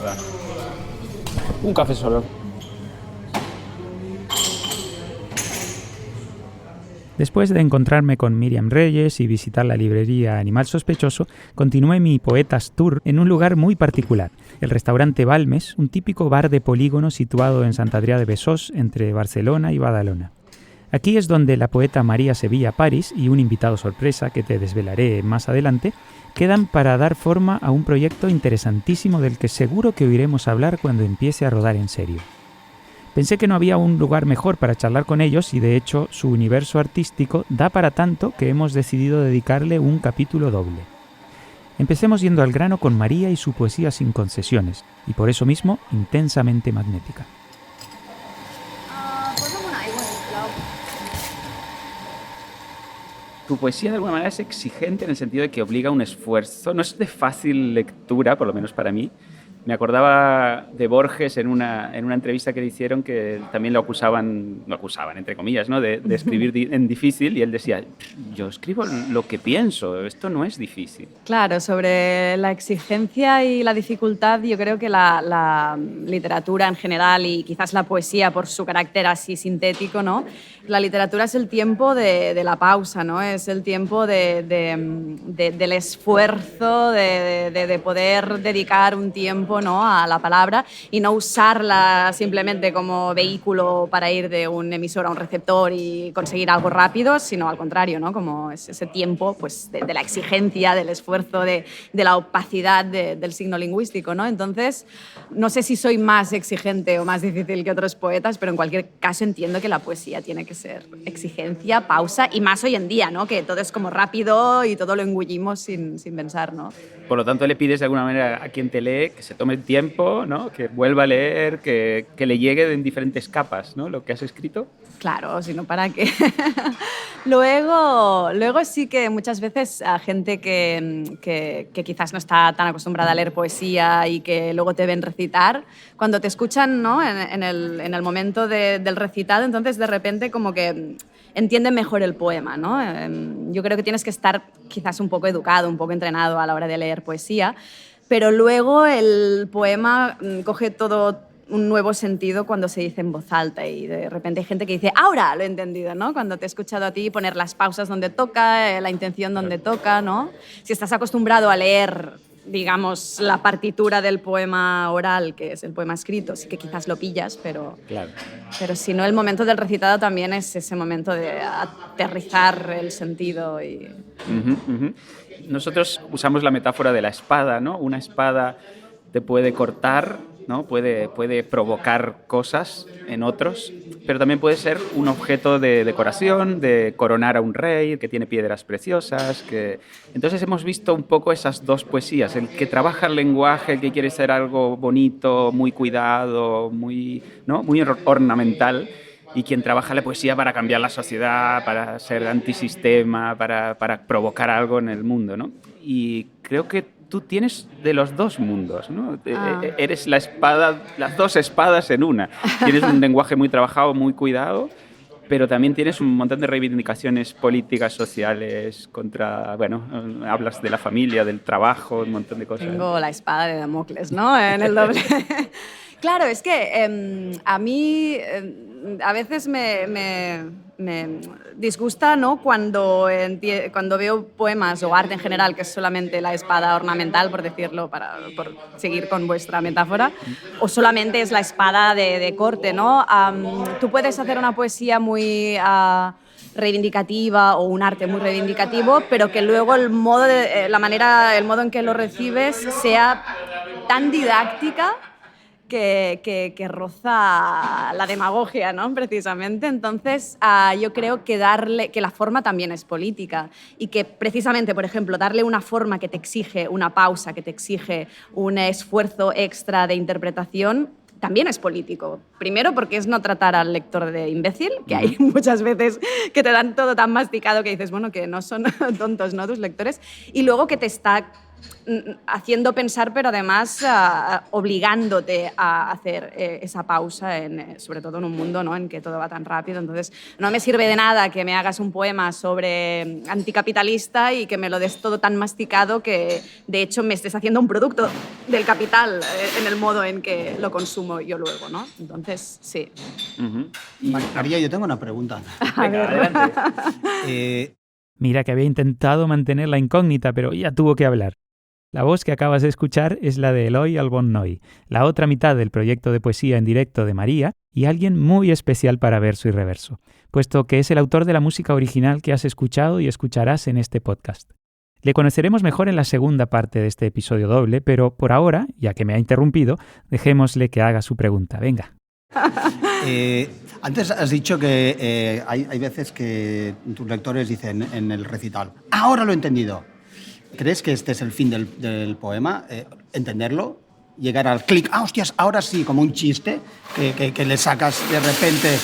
Hola. Un café solo. Después de encontrarme con Miriam Reyes y visitar la librería Animal Sospechoso, continué mi Poetas Tour en un lugar muy particular, el restaurante Balmes, un típico bar de polígono situado en Sant Adrià de Besòs, entre Barcelona y Badalona. Aquí es donde la poeta María Sevilla Paris y un invitado sorpresa, que te desvelaré más adelante, quedan para dar forma a un proyecto interesantísimo del que seguro que oiremos hablar cuando empiece a rodar en serio. Pensé que no había un lugar mejor para charlar con ellos y de hecho su universo artístico da para tanto que hemos decidido dedicarle un capítulo doble. Empecemos yendo al grano con María y su poesía sin concesiones, y por eso mismo intensamente magnética. Tu poesía de alguna manera es exigente en el sentido de que obliga a un esfuerzo. No es de fácil lectura, por lo menos para mí. Me acordaba de Borges en una entrevista que le hicieron, que también lo acusaban entre comillas, ¿no? de escribir en difícil, y él decía, yo escribo lo que pienso, esto no es difícil. Claro, sobre la exigencia y la dificultad, yo creo que la literatura en general y quizás la poesía por su carácter así sintético, ¿no? La literatura es el tiempo de la pausa, ¿no? Es el tiempo del esfuerzo, de poder dedicar un tiempo, ¿no? a la palabra y no usarla simplemente como vehículo para ir de un emisor a un receptor y conseguir algo rápido, sino al contrario, ¿no? Como es ese tiempo pues, de la exigencia, del esfuerzo, de la opacidad del signo lingüístico, ¿no? Entonces, no sé si soy más exigente o más difícil que otros poetas, pero en cualquier caso entiendo que la poesía tiene que ser exigencia, pausa, y más hoy en día, ¿no? Que todo es como rápido y todo lo engullimos sin pensar, ¿no? Por lo tanto, le pides de alguna manera a quien te lee que se tome el tiempo, ¿no? Que vuelva a leer, que le llegue en diferentes capas, ¿no? Lo que has escrito. Claro, si no, ¿para qué? Luego sí que muchas veces a gente que quizás no está tan acostumbrada a leer poesía y que luego te ven recitar, cuando te escuchan, ¿no? en el momento del recitado, entonces de repente como que entienden mejor el poema, ¿no? Yo creo que tienes que estar quizás un poco educado, un poco entrenado a la hora de leer poesía, pero luego el poema coge todo un nuevo sentido cuando se dice en voz alta y de repente hay gente que dice, ahora lo he entendido, ¿no? Cuando te he escuchado a ti poner las pausas donde toca, la intención donde toca, ¿no? Si estás acostumbrado a leer, digamos, la partitura del poema oral, que es el poema escrito, sí que quizás lo pillas, pero, claro. Pero si no, el momento del recitado también es ese momento de aterrizar el sentido. Nosotros usamos la metáfora de la espada, ¿no? Una espada te puede cortar, ¿no? Puede provocar cosas en otros, pero también puede ser un objeto de decoración, de coronar a un rey que tiene piedras preciosas. Entonces hemos visto un poco esas dos poesías, el que trabaja el lenguaje, el que quiere ser algo bonito, muy cuidado, muy ornamental, y quien trabaja la poesía para cambiar la sociedad, para ser antisistema, para provocar algo en el mundo, ¿no? Y creo que tú tienes de los dos mundos, ¿no? Eres la espada, las dos espadas en una. Tienes un lenguaje muy trabajado, muy cuidado, pero también tienes un montón de reivindicaciones políticas, sociales, hablas de la familia, del trabajo, un montón de cosas. Tengo la espada de Damocles, ¿no? En el doble. Claro, es que a mí a veces me disgusta, ¿no? Cuando veo poemas o arte en general que es solamente la espada ornamental, por decirlo, por seguir con vuestra metáfora, o solamente es la espada de corte, ¿no? Tú puedes hacer una poesía muy reivindicativa o un arte muy reivindicativo, pero que luego el modo en que lo recibes sea tan didáctica que roza la demagogia, ¿no? Precisamente. Entonces, yo creo que la forma también es política y que precisamente, por ejemplo, darle una forma que te exige una pausa, que te exige un esfuerzo extra de interpretación, también es político. Primero, porque es no tratar al lector de imbécil, que hay muchas veces que te dan todo tan masticado que dices, bueno, que no son tontos, ¿no? Tus lectores. Y luego que te está haciendo pensar, pero además obligándote a hacer esa pausa, sobre todo en un mundo, ¿no?, en que todo va tan rápido. Entonces, no me sirve de nada que me hagas un poema sobre anticapitalista y que me lo des todo tan masticado que, de hecho, me estés haciendo un producto del capital en el modo en que lo consumo yo luego, ¿no? Entonces, sí. María, yo tengo una pregunta. Venga, adelante. Mira que había intentado mantener la incógnita, pero ya tuvo que hablar. La voz que acabas de escuchar es la de Eloi Albon-Noy, la otra mitad del proyecto de poesía en directo de María y alguien muy especial para verso y reverso, puesto que es el autor de la música original que has escuchado y escucharás en este podcast. Le conoceremos mejor en la segunda parte de este episodio doble, pero por ahora, ya que me ha interrumpido, dejémosle que haga su pregunta. Venga. Antes has dicho que hay veces que tus lectores dicen en el recital, ahora lo he entendido. ¿Crees que este es el fin del poema? ¿Entenderlo? Llegar al clic, hostias, ahora sí, como un chiste, que le sacas de repente.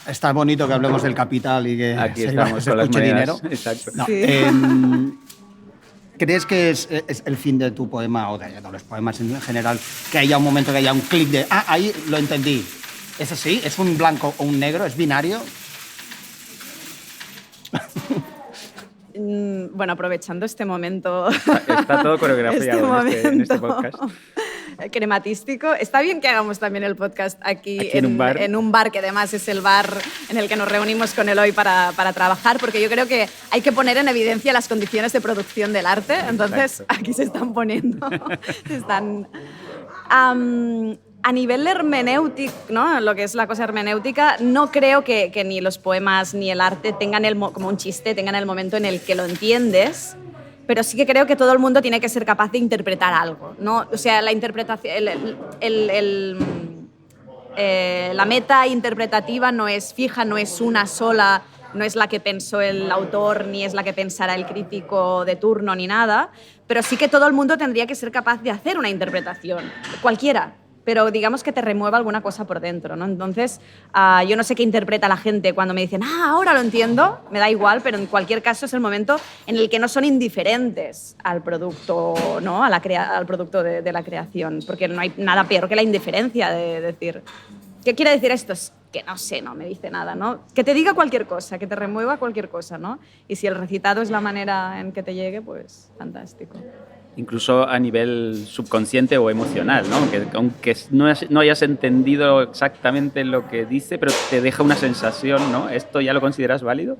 Está bonito que hablemos del capital y que aquí estamos con las monedas. Dinero. Exacto. No, sí. ¿Crees que es el fin de tu poema o de los poemas en general, que haya un momento que haya un clic de, ahí lo entendí? ¿Es así? ¿Es un blanco o un negro? ¿Es binario? Bueno, aprovechando este momento... Está todo coreografiado en este podcast. Crematístico. Está bien que hagamos también el podcast aquí en un bar, que además es el bar en el que nos reunimos con Eloi para trabajar, porque yo creo que hay que poner en evidencia las condiciones de producción del arte. Entonces, aquí se están poniendo... A nivel hermenéutico, ¿no?, lo que es la cosa hermenéutica, no creo que ni los poemas ni el arte tengan como un chiste, tengan el momento en el que lo entiendes, pero sí que creo que todo el mundo tiene que ser capaz de interpretar algo, ¿no? O sea, la interpretación, la meta interpretativa no es fija, no es una sola, no es la que pensó el autor, ni es la que pensará el crítico de turno, ni nada, pero sí que todo el mundo tendría que ser capaz de hacer una interpretación, cualquiera, pero digamos que te remueva alguna cosa por dentro, ¿no? Entonces, yo no sé qué interpreta la gente cuando me dicen, ahora lo entiendo, me da igual, pero en cualquier caso es el momento en el que no son indiferentes al producto, ¿no?, al producto de la creación, porque no hay nada peor que la indiferencia de decir, ¿qué quiere decir esto? Es que no sé, no me dice nada, ¿no? Que te diga cualquier cosa, que te remueva cualquier cosa, ¿no? Y si el recitado es la manera en que te llegue, pues fantástico. Incluso a nivel subconsciente o emocional, ¿no? Aunque no hayas entendido exactamente lo que dice, pero te deja una sensación, ¿no? ¿Esto ya lo consideras válido?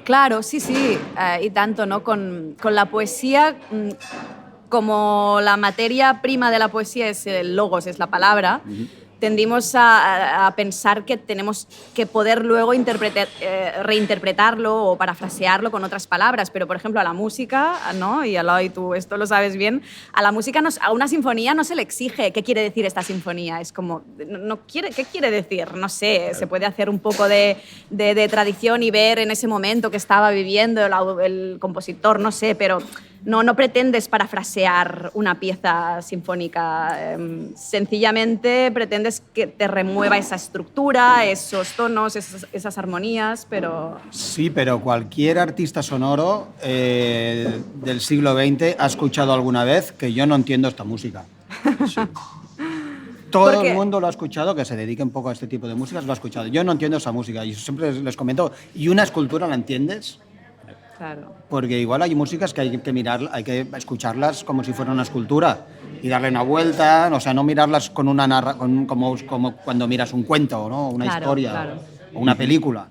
Claro, sí, y tanto, ¿no? Con la poesía, como la materia prima de la poesía es el logos, es la palabra, tendimos a pensar que tenemos que poder luego reinterpretarlo o parafrasearlo con otras palabras, pero por ejemplo a la música, ¿no?, y Eloi, tú esto lo sabes bien, a la música, a una sinfonía no se le exige qué quiere decir esta sinfonía, es como, ¿qué quiere decir? No sé, se puede hacer un poco de tradición y ver en ese momento que estaba viviendo el compositor, no sé, pero... No pretendes parafrasear una pieza sinfónica, sencillamente pretendes que te remueva esa estructura, esos tonos, esas armonías, pero... Sí, pero cualquier artista sonoro del siglo XX ha escuchado alguna vez que yo no entiendo esta música. Sí. Todo el mundo lo ha escuchado, que se dedique un poco a este tipo de músicas, lo ha escuchado. Yo no entiendo esa música y siempre les comento, ¿y una escultura la entiendes? Claro. Porque igual hay músicas que hay que mirar, hay que escucharlas como si fuera una escultura y darle una vuelta, o sea, no mirarlas con una como cuando miras un cuento, ¿no? Una historia o una película.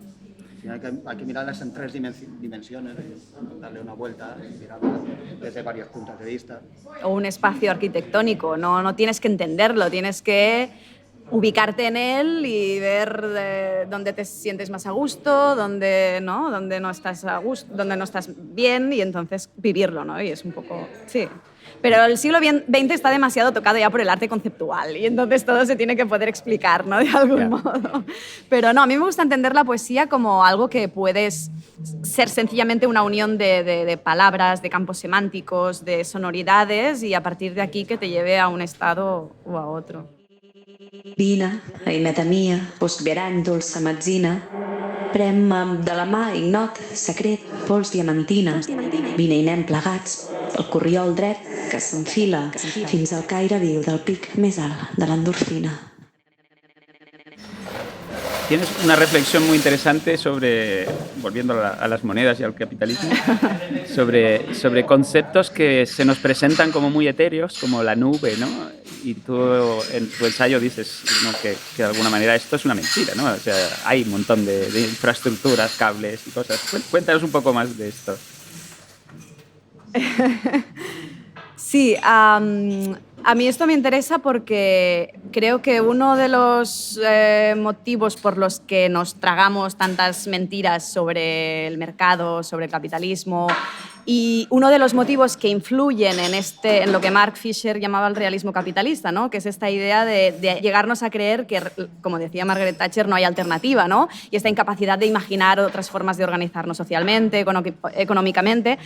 Hay que mirarlas en 3 dimensiones, darle una vuelta y mirarlas desde varios puntos de vista. O un espacio arquitectónico, no tienes que entenderlo, tienes que ubicarte en él y ver dónde te sientes más a gusto, dónde no estás a gusto, dónde no estás bien, y entonces vivirlo, ¿no? Y es un poco... Sí. Pero el siglo XX está demasiado tocado ya por el arte conceptual y entonces todo se tiene que poder explicar, ¿no?, de algún modo. Pero no, a mí me gusta entender la poesía como algo que puedes ser sencillamente una unión de palabras, de campos semánticos, de sonoridades, y a partir de aquí que te lleve a un estado o a otro. Vine, aineta mia, postviarany dolça metzina, pren-me de la mà ignot, secret, pols diamantina. Vine i anem plegats, el corriol dret que s'enfila fins al caire viu del pic més alt de l'endorfina. Tienes una reflexión muy interesante sobre, volviendo a las monedas y al capitalismo, sobre conceptos que se nos presentan como muy etéreos, como la nube, ¿no? Y tú en tu ensayo dices, ¿no?, que de alguna manera esto es una mentira, ¿no? O sea, hay un montón de infraestructuras, cables y cosas. Cuéntanos un poco más de esto. Sí, a mí esto me interesa porque creo que uno de los motivos por los que nos tragamos tantas mentiras sobre el mercado, sobre el capitalismo, y uno de los motivos que influyen en lo que Mark Fisher llamaba el realismo capitalista, ¿no?, que es esta idea de llegarnos a creer que, como decía Margaret Thatcher, no hay alternativa, ¿no?, y esta incapacidad de imaginar otras formas de organizarnos socialmente, económicamente.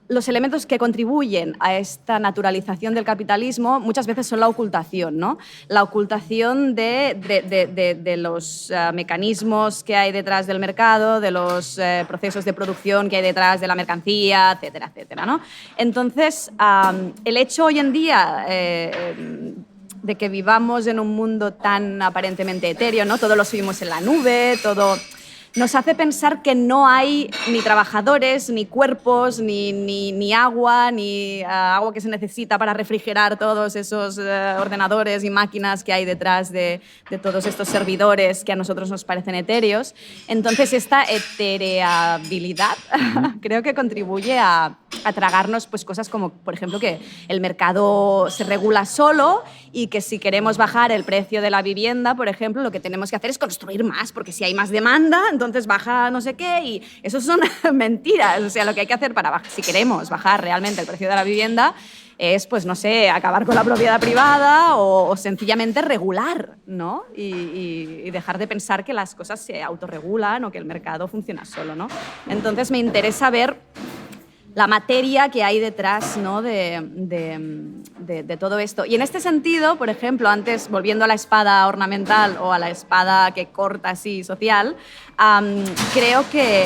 Los elementos que contribuyen a esta naturalización del capitalismo muchas veces son la ocultación, ¿no? La ocultación de los mecanismos que hay detrás del mercado, de los procesos de producción que hay detrás de la mercancía, etcétera, etcétera, ¿no? Entonces, el hecho hoy en día de que vivamos en un mundo tan aparentemente etéreo, ¿no? Todo lo subimos en la nube, todo nos hace pensar que no hay ni trabajadores, ni cuerpos, ni agua, ni agua que se necesita para refrigerar todos esos ordenadores y máquinas que hay detrás de todos estos servidores que a nosotros nos parecen etéreos. Entonces, esta etereabilidad creo que contribuye a tragarnos pues, cosas como, por ejemplo, que el mercado se regula solo y que si queremos bajar el precio de la vivienda, por ejemplo, lo que tenemos que hacer es construir más, porque si hay más demanda, entonces baja no sé qué, y eso son mentiras. O sea, lo que hay que hacer si queremos bajar realmente el precio de la vivienda es, pues no sé, acabar con la propiedad privada o sencillamente regular, ¿no? Y dejar de pensar que las cosas se autorregulan o que el mercado funciona solo, ¿no? Entonces me interesa ver la materia que hay detrás, ¿no?, de todo esto. Y en este sentido, por ejemplo, antes, volviendo a la espada ornamental o a la espada que corta así social, creo que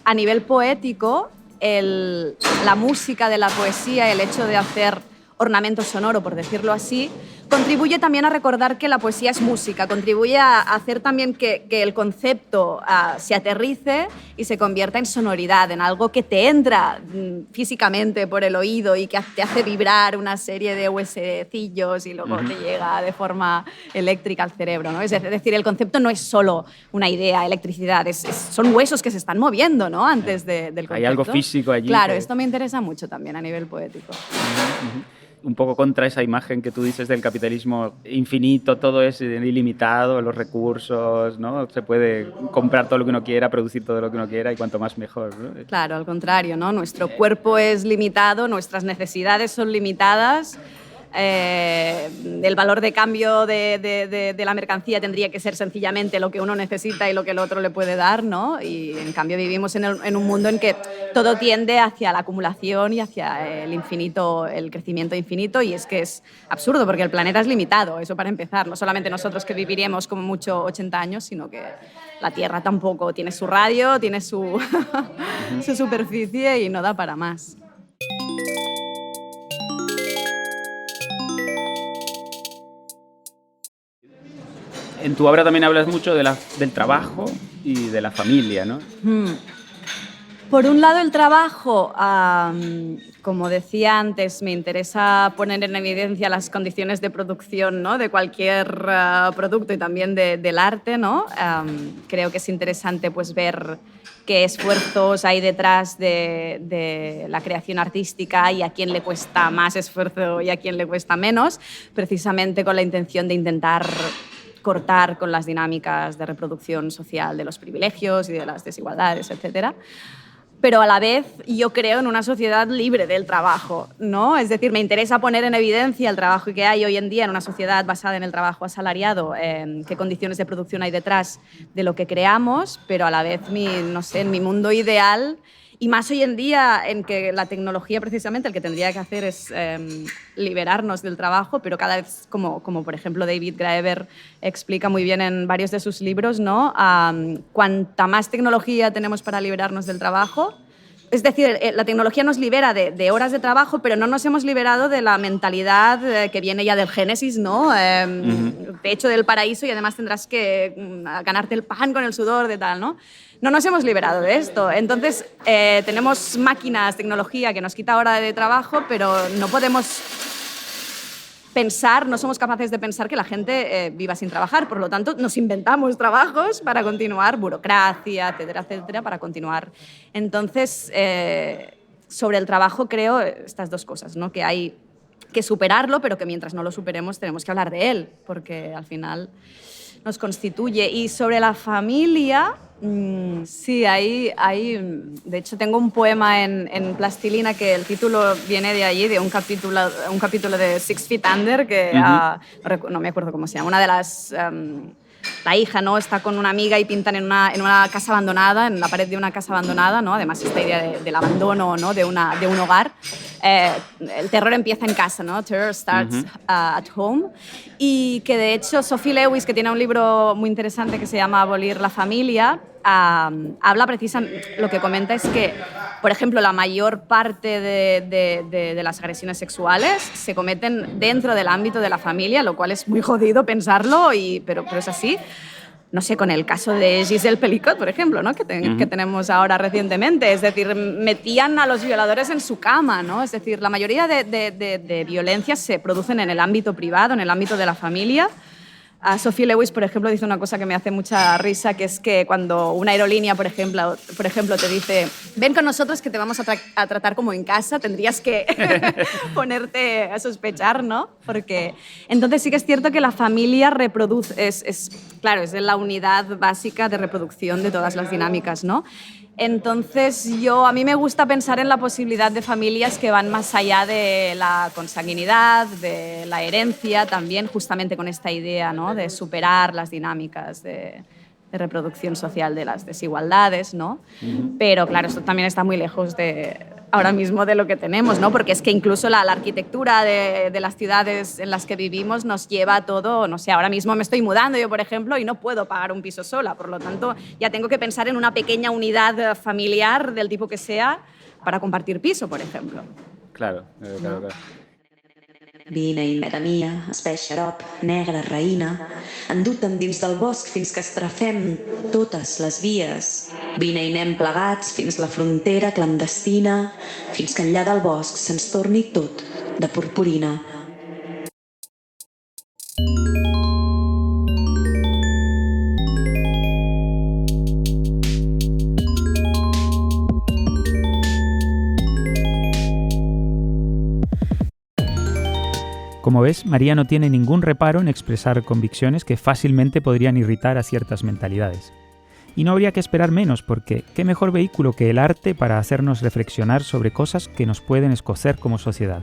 a nivel poético, la música de la poesía, el hecho de hacer ornamento sonoro, por decirlo así, contribuye también a recordar que la poesía es música, contribuye a hacer también que el concepto se aterrice y se convierta en sonoridad, en algo que te entra físicamente por el oído y que te hace vibrar una serie de huesecillos y luego te llega de forma eléctrica al cerebro, ¿no? Es decir, el concepto no es solo una idea, electricidad, son huesos que se están moviendo, ¿no?, antes del concepto. Hay algo físico allí. Claro, esto me interesa mucho también a nivel poético. Un poco contra esa imagen que tú dices del capitalismo infinito, todo es ilimitado, los recursos, ¿no? Se puede comprar todo lo que uno quiera, producir todo lo que uno quiera y cuanto más mejor, ¿no? Claro, al contrario, ¿no? Nuestro cuerpo es limitado, nuestras necesidades son limitadas. El valor de cambio de la mercancía tendría que ser sencillamente lo que uno necesita y lo que el otro le puede dar, ¿no? Y en cambio vivimos en un mundo en que todo tiende hacia la acumulación y hacia el infinito, el crecimiento infinito, y es que es absurdo porque el planeta es limitado, eso para empezar. No solamente nosotros que viviríamos como mucho 80 años, sino que la Tierra tampoco tiene su radio, tiene su superficie y no da para más. En tu obra también hablas mucho del trabajo y de la familia, ¿no? Por un lado, el trabajo, como decía antes, me interesa poner en evidencia las condiciones de producción, ¿no?, de cualquier producto y también del arte, ¿no? Creo que es interesante pues, ver qué esfuerzos hay detrás de la creación artística y a quién le cuesta más esfuerzo y a quién le cuesta menos, precisamente con la intención de intentar cortar con las dinámicas de reproducción social de los privilegios y de las desigualdades, etcétera. Pero a la vez yo creo en una sociedad libre del trabajo, ¿no? Es decir, me interesa poner en evidencia el trabajo que hay hoy en día en una sociedad basada en el trabajo asalariado, qué condiciones de producción hay detrás de lo que creamos, pero a la vez, no sé, en mi mundo ideal, y más hoy en día en que la tecnología precisamente el que tendría que hacer es liberarnos del trabajo, pero cada vez, como por ejemplo David Graeber explica muy bien en varios de sus libros, ¿no? Cuanta más tecnología tenemos para liberarnos del trabajo, Es decir, la tecnología nos libera de horas de trabajo, pero no nos hemos liberado de la mentalidad que viene ya del Génesis, ¿no? Te echo del paraíso y además tendrás que ganarte el pan con el sudor de tal, ¿no? No nos hemos liberado de esto. Entonces, tenemos máquinas, tecnología que nos quita hora de trabajo, pero no podemos pensar, no somos capaces de pensar que la gente viva sin trabajar. Por lo tanto, nos inventamos trabajos para continuar, burocracia, etcétera, etcétera, para continuar. Entonces, sobre el trabajo creo estas dos cosas, ¿no? Que hay que superarlo, pero que mientras no lo superemos tenemos que hablar de él, porque al final nos constituye. Y sobre la familia, sí, de hecho tengo un poema en plastilina que el título viene de allí, de un capítulo de Six Feet Under, que no me acuerdo cómo se llama, una de las... la hija, ¿no? Está con una amiga y pintan en una casa abandonada, en la pared de una casa abandonada, ¿no? Además, esta idea del abandono, ¿no? de un hogar. El terror empieza en casa, ¿no? Terror starts at home. Y que, de hecho, Sophie Lewis, que tiene un libro muy interesante que se llama Abolir la familia, habla precisamente, lo que comenta es que, por ejemplo, la mayor parte de las agresiones sexuales se cometen dentro del ámbito de la familia, lo cual es muy jodido pensarlo, pero es así. No sé, con el caso de Giselle Pelicot, por ejemplo, ¿no? que tenemos ahora recientemente. Es decir, metían a los violadores en su cama, ¿no? Es decir, la mayoría de violencias se producen en el ámbito privado, en el ámbito de la familia. Sophie Lewis, por ejemplo, dice una cosa que me hace mucha risa, que es que cuando una aerolínea, por ejemplo te dice, ven con nosotros que te vamos a tratar como en casa, tendrías que ponerte a sospechar, ¿no? Porque entonces sí que es cierto que la familia reproduce, claro, es la unidad básica de reproducción de todas las dinámicas, ¿no? Entonces, a mí me gusta pensar en la posibilidad de familias que van más allá de la consanguinidad, de la herencia, también justamente con esta idea, ¿no? De superar las dinámicas de reproducción social de las desigualdades, ¿no? Pero claro, esto también está muy lejos ahora mismo de lo que tenemos, ¿no? Porque es que incluso la arquitectura de las ciudades en las que vivimos nos lleva a todo, no sé, ahora mismo me estoy mudando yo, por ejemplo, y no puedo pagar un piso sola, por lo tanto ya tengo que pensar en una pequeña unidad familiar del tipo que sea para compartir piso, por ejemplo. Claro. Vine inneta mia, espès xarop, negra raïna, endut-te'n dins del bosc fins que estrafem totes les vies. Vine i anem plegats fins la frontera clandestina, fins que enllà del bosc se'ns torni tot de purpurina. Como ves, María no tiene ningún reparo en expresar convicciones que fácilmente podrían irritar a ciertas mentalidades. Y no habría que esperar menos, porque qué mejor vehículo que el arte para hacernos reflexionar sobre cosas que nos pueden escocer como sociedad.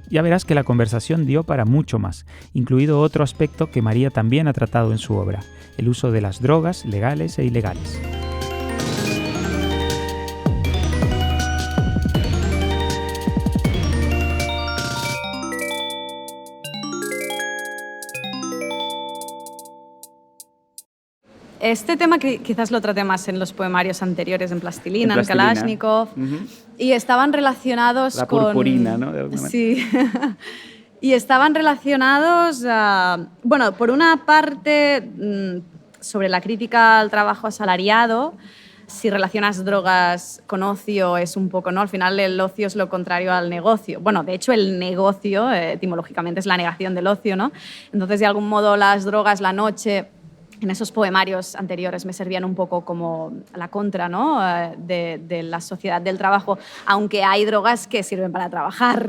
Ya verás que la conversación dio para mucho más, incluido otro aspecto que María también ha tratado en su obra, el uso de las drogas legales e ilegales. Este tema que quizás lo traté más en los poemarios anteriores, en Plastilina, en Kalashnikov, y estaban relacionados la con... La purpurina, ¿no? Sí. Y estaban relacionados, bueno, por una parte, sobre la crítica al trabajo asalariado. Si relacionas drogas con ocio es un poco, ¿no? Al final el ocio es lo contrario al negocio. Bueno, de hecho el negocio, etimológicamente, es la negación del ocio, ¿no? Entonces, de algún modo, las drogas, la noche... En esos poemarios anteriores me servían un poco como la contra, ¿no? de la sociedad del trabajo, aunque hay drogas que sirven para trabajar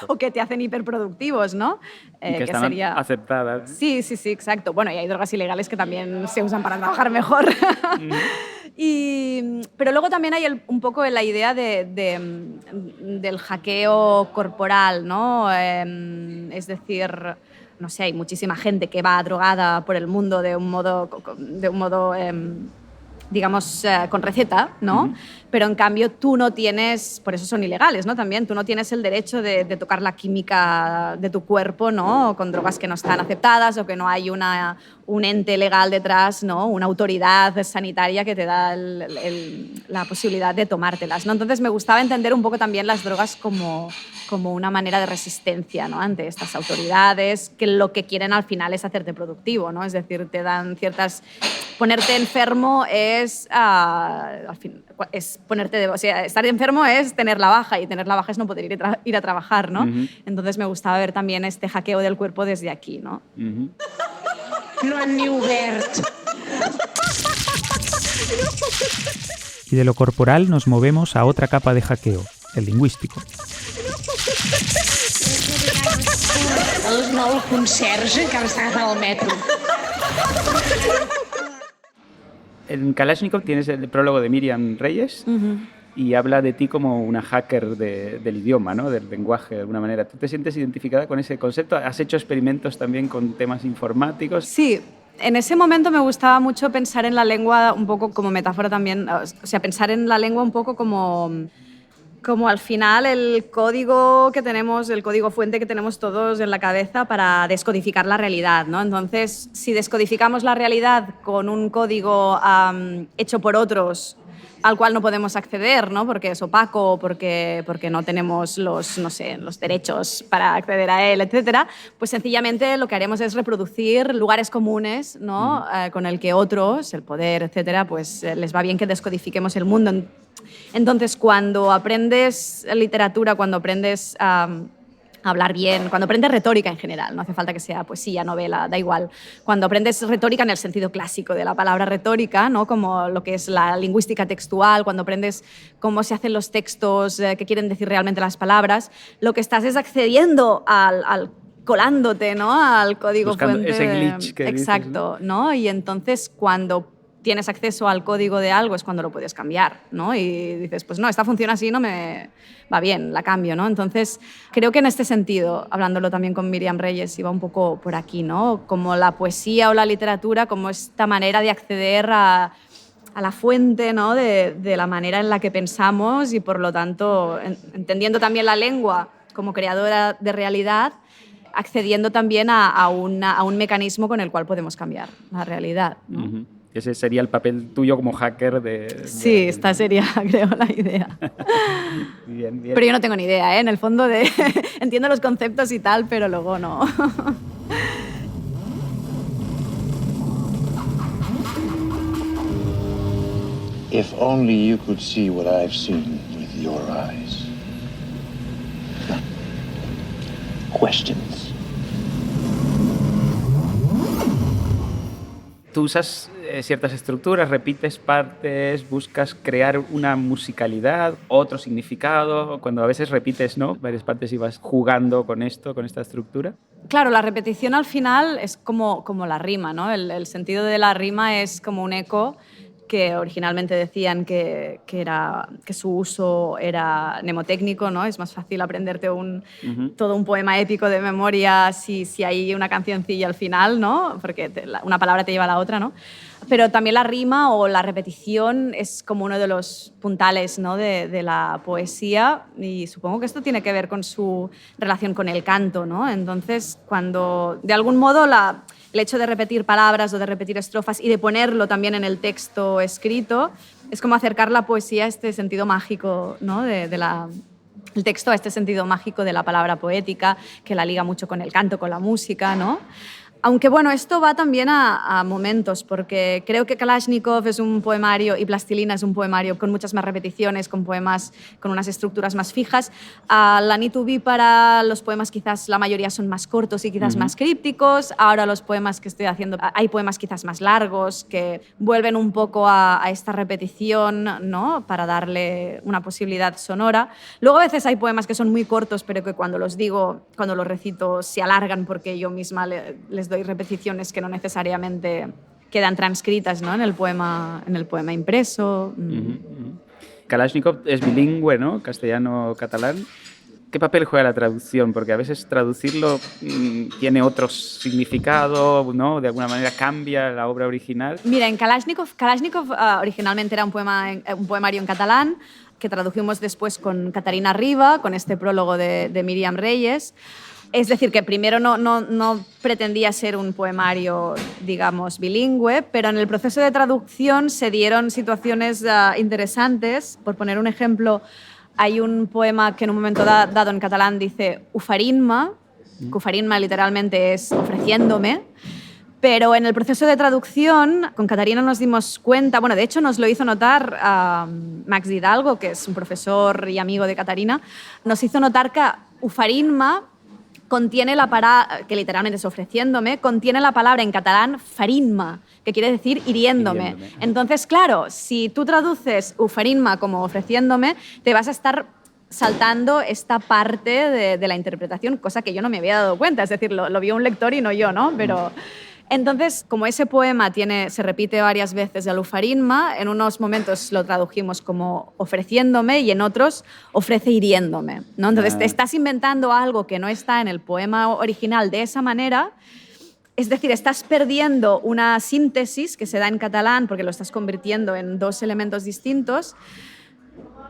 o que te hacen hiperproductivos, ¿no? Y que están aceptadas. Sí, exacto. Bueno, y hay drogas ilegales que también se usan para trabajar mejor. Pero luego también hay un poco la idea del hackeo corporal, ¿no? Es decir... No sé, hay muchísima gente que va drogada por el mundo de un modo digamos, con receta, ¿no? Pero en cambio tú no tienes, por eso son ilegales, ¿no? También tú no tienes el derecho de tocar la química de tu cuerpo, ¿no? Con drogas que no están aceptadas o que no hay un ente legal detrás, ¿no? Una autoridad sanitaria que te da la posibilidad de tomártelas, ¿no? Entonces me gustaba entender un poco también las drogas como una manera de resistencia, ¿no? Ante estas autoridades que lo que quieren al final es hacerte productivo, ¿no? Es decir, te dan ciertas... Ponerte enfermo es, al fin, es ponerte o sea, estar enfermo es tener la baja y tener la baja es no poder ir a trabajar, ¿no? Entonces me gustaba ver también este hackeo del cuerpo desde aquí, ¿no? No han ni obert. Y de lo corporal nos movemos a otra capa de hackeo, el lingüístico. El nou conserge que està agafant el metro. En Kalashnikov tienes el prólogo de Miriam Reyes y habla de ti como una hacker del idioma, ¿no? Del lenguaje, de alguna manera. ¿Tú te sientes identificada con ese concepto? ¿Has hecho experimentos también con temas informáticos? Sí. En ese momento me gustaba mucho pensar en la lengua un poco como metáfora también, o sea, pensar en la lengua un poco como al final el código que tenemos, el código fuente que tenemos todos en la cabeza para descodificar la realidad, ¿no? Entonces, si descodificamos la realidad con un código hecho por otros al cual no podemos acceder, ¿no? Porque es opaco, porque no tenemos los derechos para acceder a él, etcétera, pues sencillamente lo que haremos es reproducir lugares comunes, ¿no? Con el que otros, el poder, etcétera, pues les va bien que descodifiquemos el mundo. Entonces, cuando aprendes literatura, cuando aprendes hablar bien, cuando aprendes retórica en general, no hace falta que sea poesía, novela, da igual. Cuando aprendes retórica en el sentido clásico de la palabra retórica, ¿no? Como lo que es la lingüística textual, cuando aprendes cómo se hacen los textos, qué quieren decir realmente las palabras, lo que estás es accediendo al colándote, ¿no? Al código buscando fuente. ese glitch que exacto, dices, ¿no? Y entonces cuando tienes acceso al código de algo es cuando lo puedes cambiar, ¿no? Y dices, pues no, esta funciona así, no me va bien, la cambio, ¿no? Entonces, creo que en este sentido, hablándolo también con Miriam Reyes, iba un poco por aquí, ¿no? Como la poesía o la literatura, como esta manera de acceder a la fuente, ¿no? de la manera en la que pensamos y, por lo tanto, entendiendo también la lengua como creadora de realidad, accediendo también a un mecanismo con el cual podemos cambiar la realidad, ¿no? Ese sería el papel tuyo como hacker de... Sí, esta sería, creo, la idea. Bien, bien. Pero yo no tengo ni idea, ¿eh? En el fondo entiendo los conceptos y tal, pero luego no. If only you could see what I've seen with your eyes. Questions. Tú usas ciertas estructuras, repites partes, buscas crear una musicalidad, otro significado, cuando a veces repites, ¿no? Varias partes y vas jugando con esto, con esta estructura. Claro, la repetición al final es como la rima, ¿no? El sentido de la rima es como un eco que originalmente decían que su uso era mnemotécnico, ¿no? Es más fácil aprenderte todo un poema épico de memoria si hay una cancioncilla al final, ¿no? Porque una palabra te lleva a la otra, ¿no? Pero también la rima o la repetición es como uno de los puntales, ¿no? de la poesía, y supongo que esto tiene que ver con su relación con el canto, ¿no? Entonces, cuando de algún modo el hecho de repetir palabras o de repetir estrofas y de ponerlo también en el texto escrito es como acercar la poesía a este sentido mágico, ¿no? El texto a este sentido mágico de la palabra poética, que la liga mucho con el canto, con la música, ¿no? Aunque bueno, esto va también a momentos, porque creo que Kalashnikov es un poemario y Plastilina es un poemario con muchas más repeticiones, con poemas con unas estructuras más fijas. La Need to Be para los poemas quizás la mayoría son más cortos y quizás más crípticos. Ahora los poemas que estoy haciendo, hay poemas quizás más largos que vuelven un poco a esta repetición, ¿no? Para darle una posibilidad sonora. Luego a veces hay poemas que son muy cortos, pero que cuando los digo, cuando los recito, se alargan porque yo misma les doy repeticiones que no necesariamente quedan transcritas, ¿no? en el poema impreso. Kalashnikov es bilingüe, ¿no? Castellano-catalán. ¿Qué papel juega la traducción? Porque a veces traducirlo tiene otro significado, ¿no? De alguna manera cambia la obra original. Mira, en Kalashnikov originalmente era un poemario en catalán que tradujimos después con Catarina Riba, con este prólogo de Míriam Reyes. Es decir, que primero no pretendía ser un poemario, digamos, bilingüe, pero en el proceso de traducción se dieron situaciones interesantes. Por poner un ejemplo, hay un poema que en un momento dado en catalán dice oferint-me, que oferint-me literalmente es ofreciéndome, pero en el proceso de traducción con Catarina nos dimos cuenta, bueno, de hecho nos lo hizo notar Max Hidalgo, que es un profesor y amigo de Catarina, nos hizo notar que oferint-me contiene la palabra, que literalmente es ofreciéndome, contiene la palabra en catalán farint-me, que quiere decir hiriéndome. Entonces, claro, si tú traduces oferint-me como ofreciéndome, te vas a estar saltando esta parte de la interpretación, cosa que yo no me había dado cuenta. Es decir, lo vio un lector y no yo, ¿no? Pero entonces, como ese poema se repite varias veces el oferint-me, en unos momentos lo tradujimos como ofreciéndome y en otros ofrece hiriéndome, ¿no? Entonces, te estás inventando algo que no está en el poema original de esa manera. Es decir, estás perdiendo una síntesis que se da en catalán porque lo estás convirtiendo en dos elementos distintos.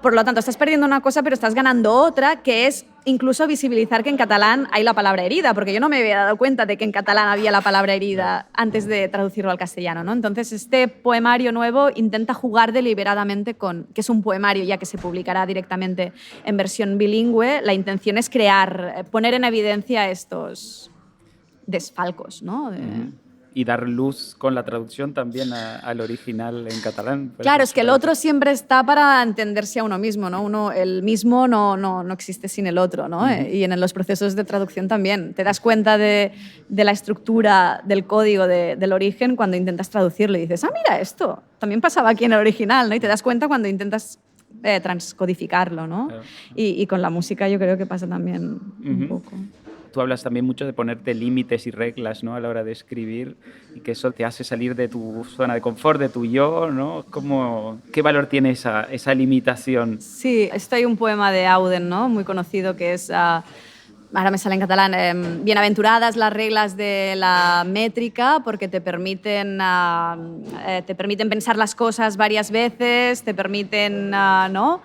Por lo tanto, estás perdiendo una cosa, pero estás ganando otra, que es incluso visibilizar que en catalán hay la palabra herida, porque yo no me había dado cuenta de que en catalán había la palabra herida antes de traducirlo al castellano, ¿no? Entonces, este poemario nuevo intenta jugar deliberadamente con, que es un poemario ya que se publicará directamente en versión bilingüe, la intención es poner en evidencia estos desfalcos, ¿no? Y dar luz con la traducción también al original en catalán. Claro, es que el otro siempre está para entenderse a uno mismo, ¿no? El mismo no existe sin el otro, ¿no? Y en los procesos de traducción también. Te das cuenta de la estructura del código del origen cuando intentas traducirlo y dices, mira, esto también pasaba aquí en el original, ¿no? Y te das cuenta cuando intentas transcodificarlo, ¿no? Claro. Y con la música yo creo que pasa también un poco. Tú hablas también mucho de ponerte límites y reglas, ¿no? A la hora de escribir y que eso te hace salir de tu zona de confort, de tu yo, ¿no? ¿Qué valor tiene esa limitación? Sí, hay un poema de Auden, ¿no? Muy conocido, que es, ahora me sale en catalán, bienaventuradas las reglas de la métrica porque te permiten pensar las cosas varias veces, te permiten, ¿no?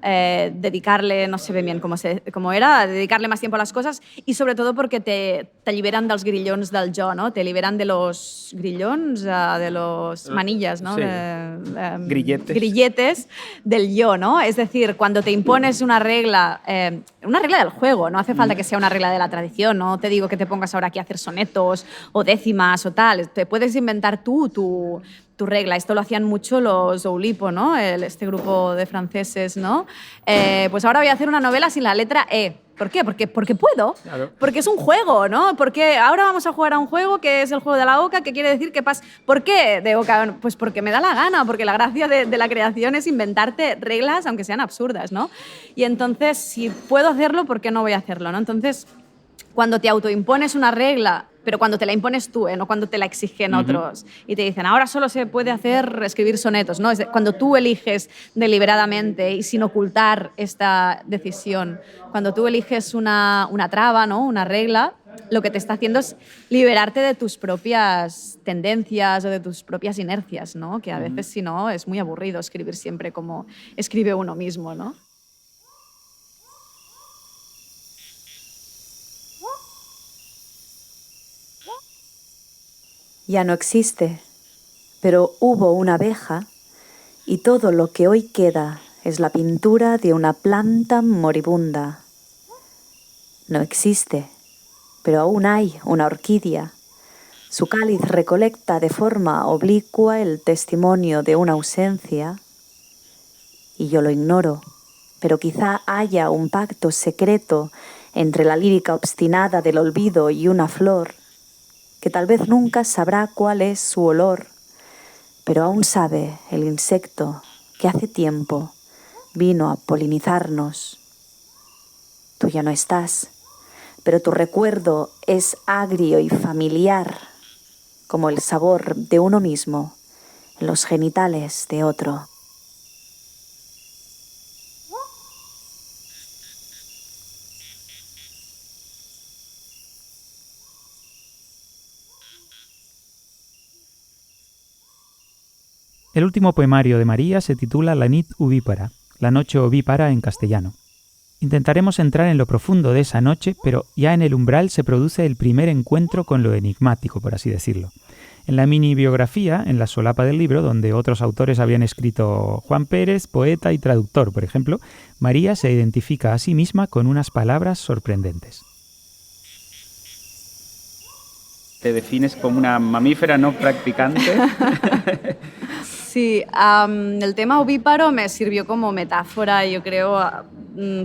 Dedicarle, no sé bien cómo era, dedicarle más tiempo a las cosas y sobre todo porque te liberan dels grillons del jo, ¿no? Te liberan de los grillons, de los manillas, ¿no? Sí. Grilletes del yo, ¿no? Es decir, cuando te impones una regla del juego, no hace falta que sea una regla de la tradición, no te digo que te pongas ahora aquí a hacer sonetos o décimas o tal, te puedes inventar tú tu regla. Esto lo hacían mucho los Oulipo, ¿no? Este grupo de franceses, ¿no? Pues ahora voy a hacer una novela sin la letra E. ¿Por qué? Porque puedo. Claro. Porque es un juego, ¿no? Porque ahora vamos a jugar a un juego que es el juego de la oca, que quiere decir que pasa. ¿Por qué de oca? Pues porque me da la gana, porque la gracia de la creación es inventarte reglas, aunque sean absurdas, ¿no? Y entonces, si puedo hacerlo, ¿por qué no voy a hacerlo, ¿no? Entonces, cuando te autoimpones una regla, pero cuando te la impones tú, no cuando te la exigen otros, y te dicen, ahora solo se puede escribir sonetos, ¿no? Cuando tú eliges deliberadamente y sin ocultar esta decisión, cuando tú eliges una traba, ¿no? Una regla, lo que te está haciendo es liberarte de tus propias tendencias o de tus propias inercias, ¿no? Que a veces, si no, es muy aburrido escribir siempre como escribe uno mismo, ¿no? Ya no existe, pero hubo una abeja y todo lo que hoy queda es la pintura de una planta moribunda. No existe, pero aún hay una orquídea. Su cáliz recolecta de forma oblicua el testimonio de una ausencia y yo lo ignoro, pero quizá haya un pacto secreto entre la lírica obstinada del olvido y una flor que tal vez nunca sabrá cuál es su olor, pero aún sabe el insecto que hace tiempo vino a polinizarnos. Tú ya no estás, pero tu recuerdo es agrio y familiar, como el sabor de uno mismo en los genitales de otro. El último poemario de María se titula La nit ovípara, la noche ovípara en castellano. Intentaremos entrar en lo profundo de esa noche, pero ya en el umbral se produce el primer encuentro con lo enigmático, por así decirlo. En la mini biografía, en la solapa del libro, donde otros autores habían escrito Juan Pérez, poeta y traductor, por ejemplo, María se identifica a sí misma con unas palabras sorprendentes. Te defines como una mamífera no practicante. Sí, el tema ovíparo me sirvió como metáfora, yo creo,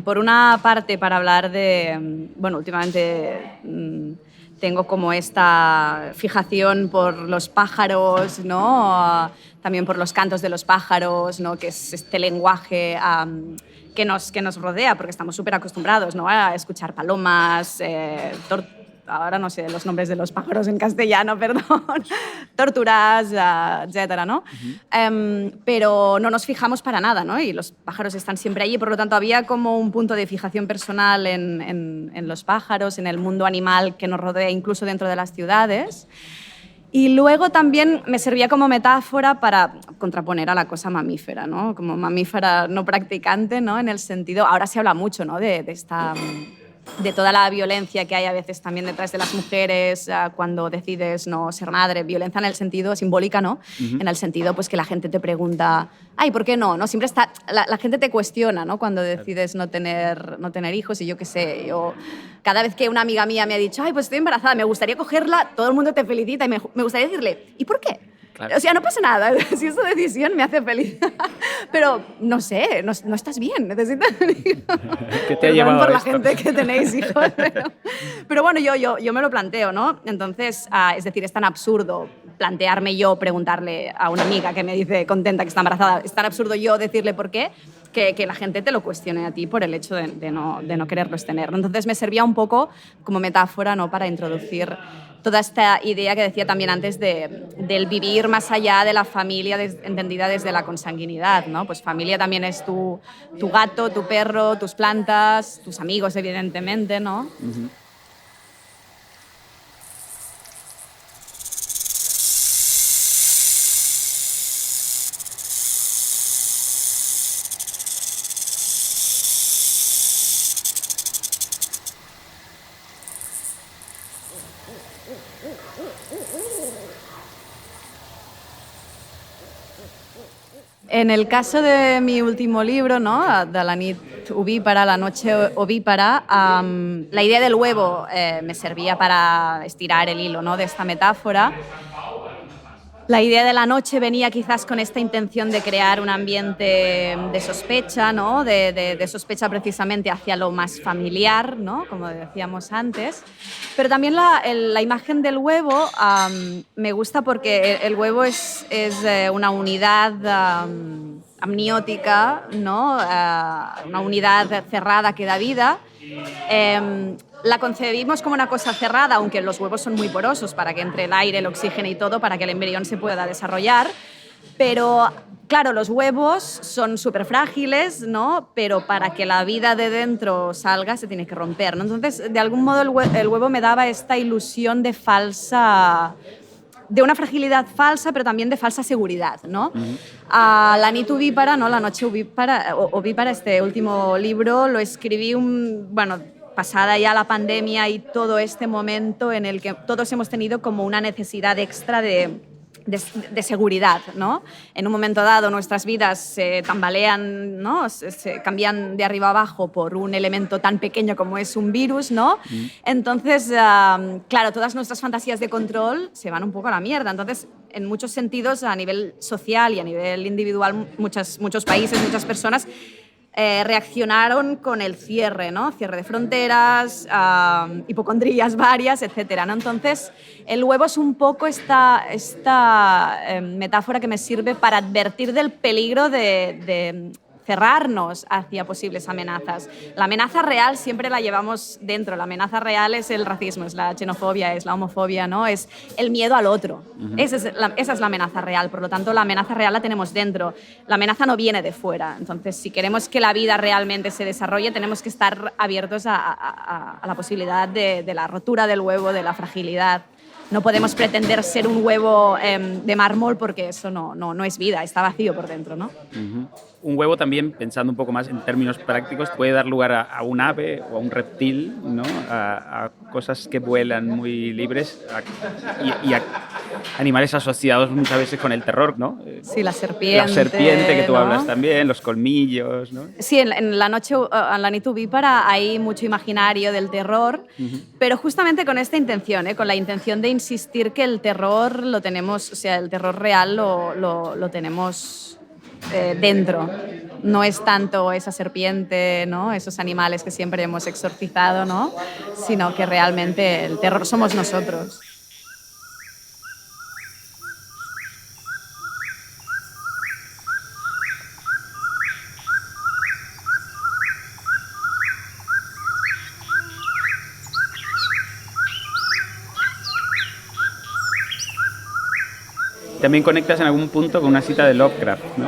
por una parte para hablar de, bueno, últimamente tengo como esta fijación por los pájaros, ¿no? También por los cantos de los pájaros, ¿no? Que es este lenguaje que nos rodea, porque estamos súper acostumbrados, ¿no? A escuchar palomas, ahora no sé los nombres de los pájaros en castellano, perdón, torturas, etcétera, ¿no? Pero no nos fijamos para nada, ¿no? Y los pájaros están siempre allí, por lo tanto había como un punto de fijación personal en los pájaros, en el mundo animal que nos rodea, incluso dentro de las ciudades. Y luego también me servía como metáfora para contraponer a la cosa mamífera, ¿no? Como mamífera no practicante, ¿no? En el sentido, ahora se habla mucho, ¿no? De toda la violencia que hay a veces también detrás de las mujeres cuando decides no ser madre, violencia en el sentido simbólica, ¿no? En el sentido pues que la gente te pregunta, ay, ¿por qué no? ¿No? Siempre está, la gente te cuestiona, ¿no? Cuando decides no tener hijos, y yo qué sé, cada vez que una amiga mía me ha dicho, ay, pues estoy embarazada, me gustaría cogerla, todo el mundo te felicita y me gustaría decirle, ¿y por qué? Claro. O sea, no pasa nada, si es tu decisión me hace feliz. Pero no sé, no estás bien, necesitas un hijo. ¿Qué te ha llevado por a la esto? gente que tenéis hijos. Pero bueno, yo me lo planteo, ¿no? Entonces, es decir, es tan absurdo plantearme yo, preguntarle a una amiga que me dice contenta que está embarazada, es tan absurdo yo decirle por qué, que la gente te lo cuestione a ti por el hecho de no quererlos tener. Entonces me servía un poco como metáfora, ¿no? Para introducir toda esta idea que decía también antes del vivir más allá de la familia entendida desde la consanguinidad, ¿no? Pues familia también es tu gato, tu perro, tus plantas, tus amigos, evidentemente, ¿no? Uh-huh. En el caso de mi último libro, ¿no? De la nit ovípara, la noche ovípara, la idea del huevo me servía para estirar el hilo, ¿no? De esta metáfora. La idea de la noche venía quizás con esta intención de crear un ambiente de sospecha, ¿no? De sospecha precisamente hacia lo más familiar, ¿no? Como decíamos antes. Pero también la imagen del huevo me gusta porque el huevo es una unidad amniótica, ¿no? Una unidad cerrada que da vida. La concebimos como una cosa cerrada, aunque los huevos son muy porosos para que entre el aire, el oxígeno y todo, para que el embrión se pueda desarrollar. Pero, claro, los huevos son súper frágiles, ¿no? Pero para que la vida de dentro salga se tiene que romper, ¿no? Entonces, de algún modo, el huevo me daba esta ilusión de una fragilidad falsa, pero también de falsa seguridad, ¿no? Uh-huh. La nit ovípara, ¿no? La noche ovípara, este último libro, lo escribí pasada ya la pandemia y todo este momento en el que todos hemos tenido como una necesidad extra de seguridad, ¿no? En un momento dado nuestras vidas se tambalean, ¿no? Se cambian de arriba abajo por un elemento tan pequeño como es un virus, ¿no? Entonces, claro, todas nuestras fantasías de control se van un poco a la mierda. Entonces, en muchos sentidos, a nivel social y a nivel individual, muchos países, muchas personas reaccionaron con el cierre, ¿no? Cierre de fronteras, hipocondrías varias, etcétera, ¿no? Entonces, el huevo es un poco esta metáfora que me sirve para advertir del peligro de cerrarnos hacia posibles amenazas. La amenaza real siempre la llevamos dentro. La amenaza real es el racismo, es la xenofobia, es la homofobia, ¿no? Es el miedo al otro. Esa es la amenaza real. Por lo tanto, la amenaza real la tenemos dentro. La amenaza no viene de fuera. Entonces, si queremos que la vida realmente se desarrolle, tenemos que estar abiertos a la posibilidad de la rotura del huevo, de la fragilidad. No podemos pretender ser un huevo de mármol porque eso no es vida, está vacío por dentro, ¿no? Un huevo también, pensando un poco más en términos prácticos, puede dar lugar a un ave o a un reptil, ¿no? A cosas que vuelan muy libres y a animales asociados muchas veces con el terror, ¿no? Sí, la serpiente. La serpiente que tú ¿no? hablas también, los colmillos, ¿no? Sí, en la noche, en la nit ovípara hay mucho imaginario del terror, pero justamente con esta intención, con la intención de insistir que el terror lo tenemos, o sea, el terror real lo tenemos dentro. No es tanto esa serpiente, ¿no? Esos animales que siempre hemos exorcizado, ¿no? Sino que realmente el terror somos nosotros. También conectas en algún punto con una cita de Lovecraft, ¿no?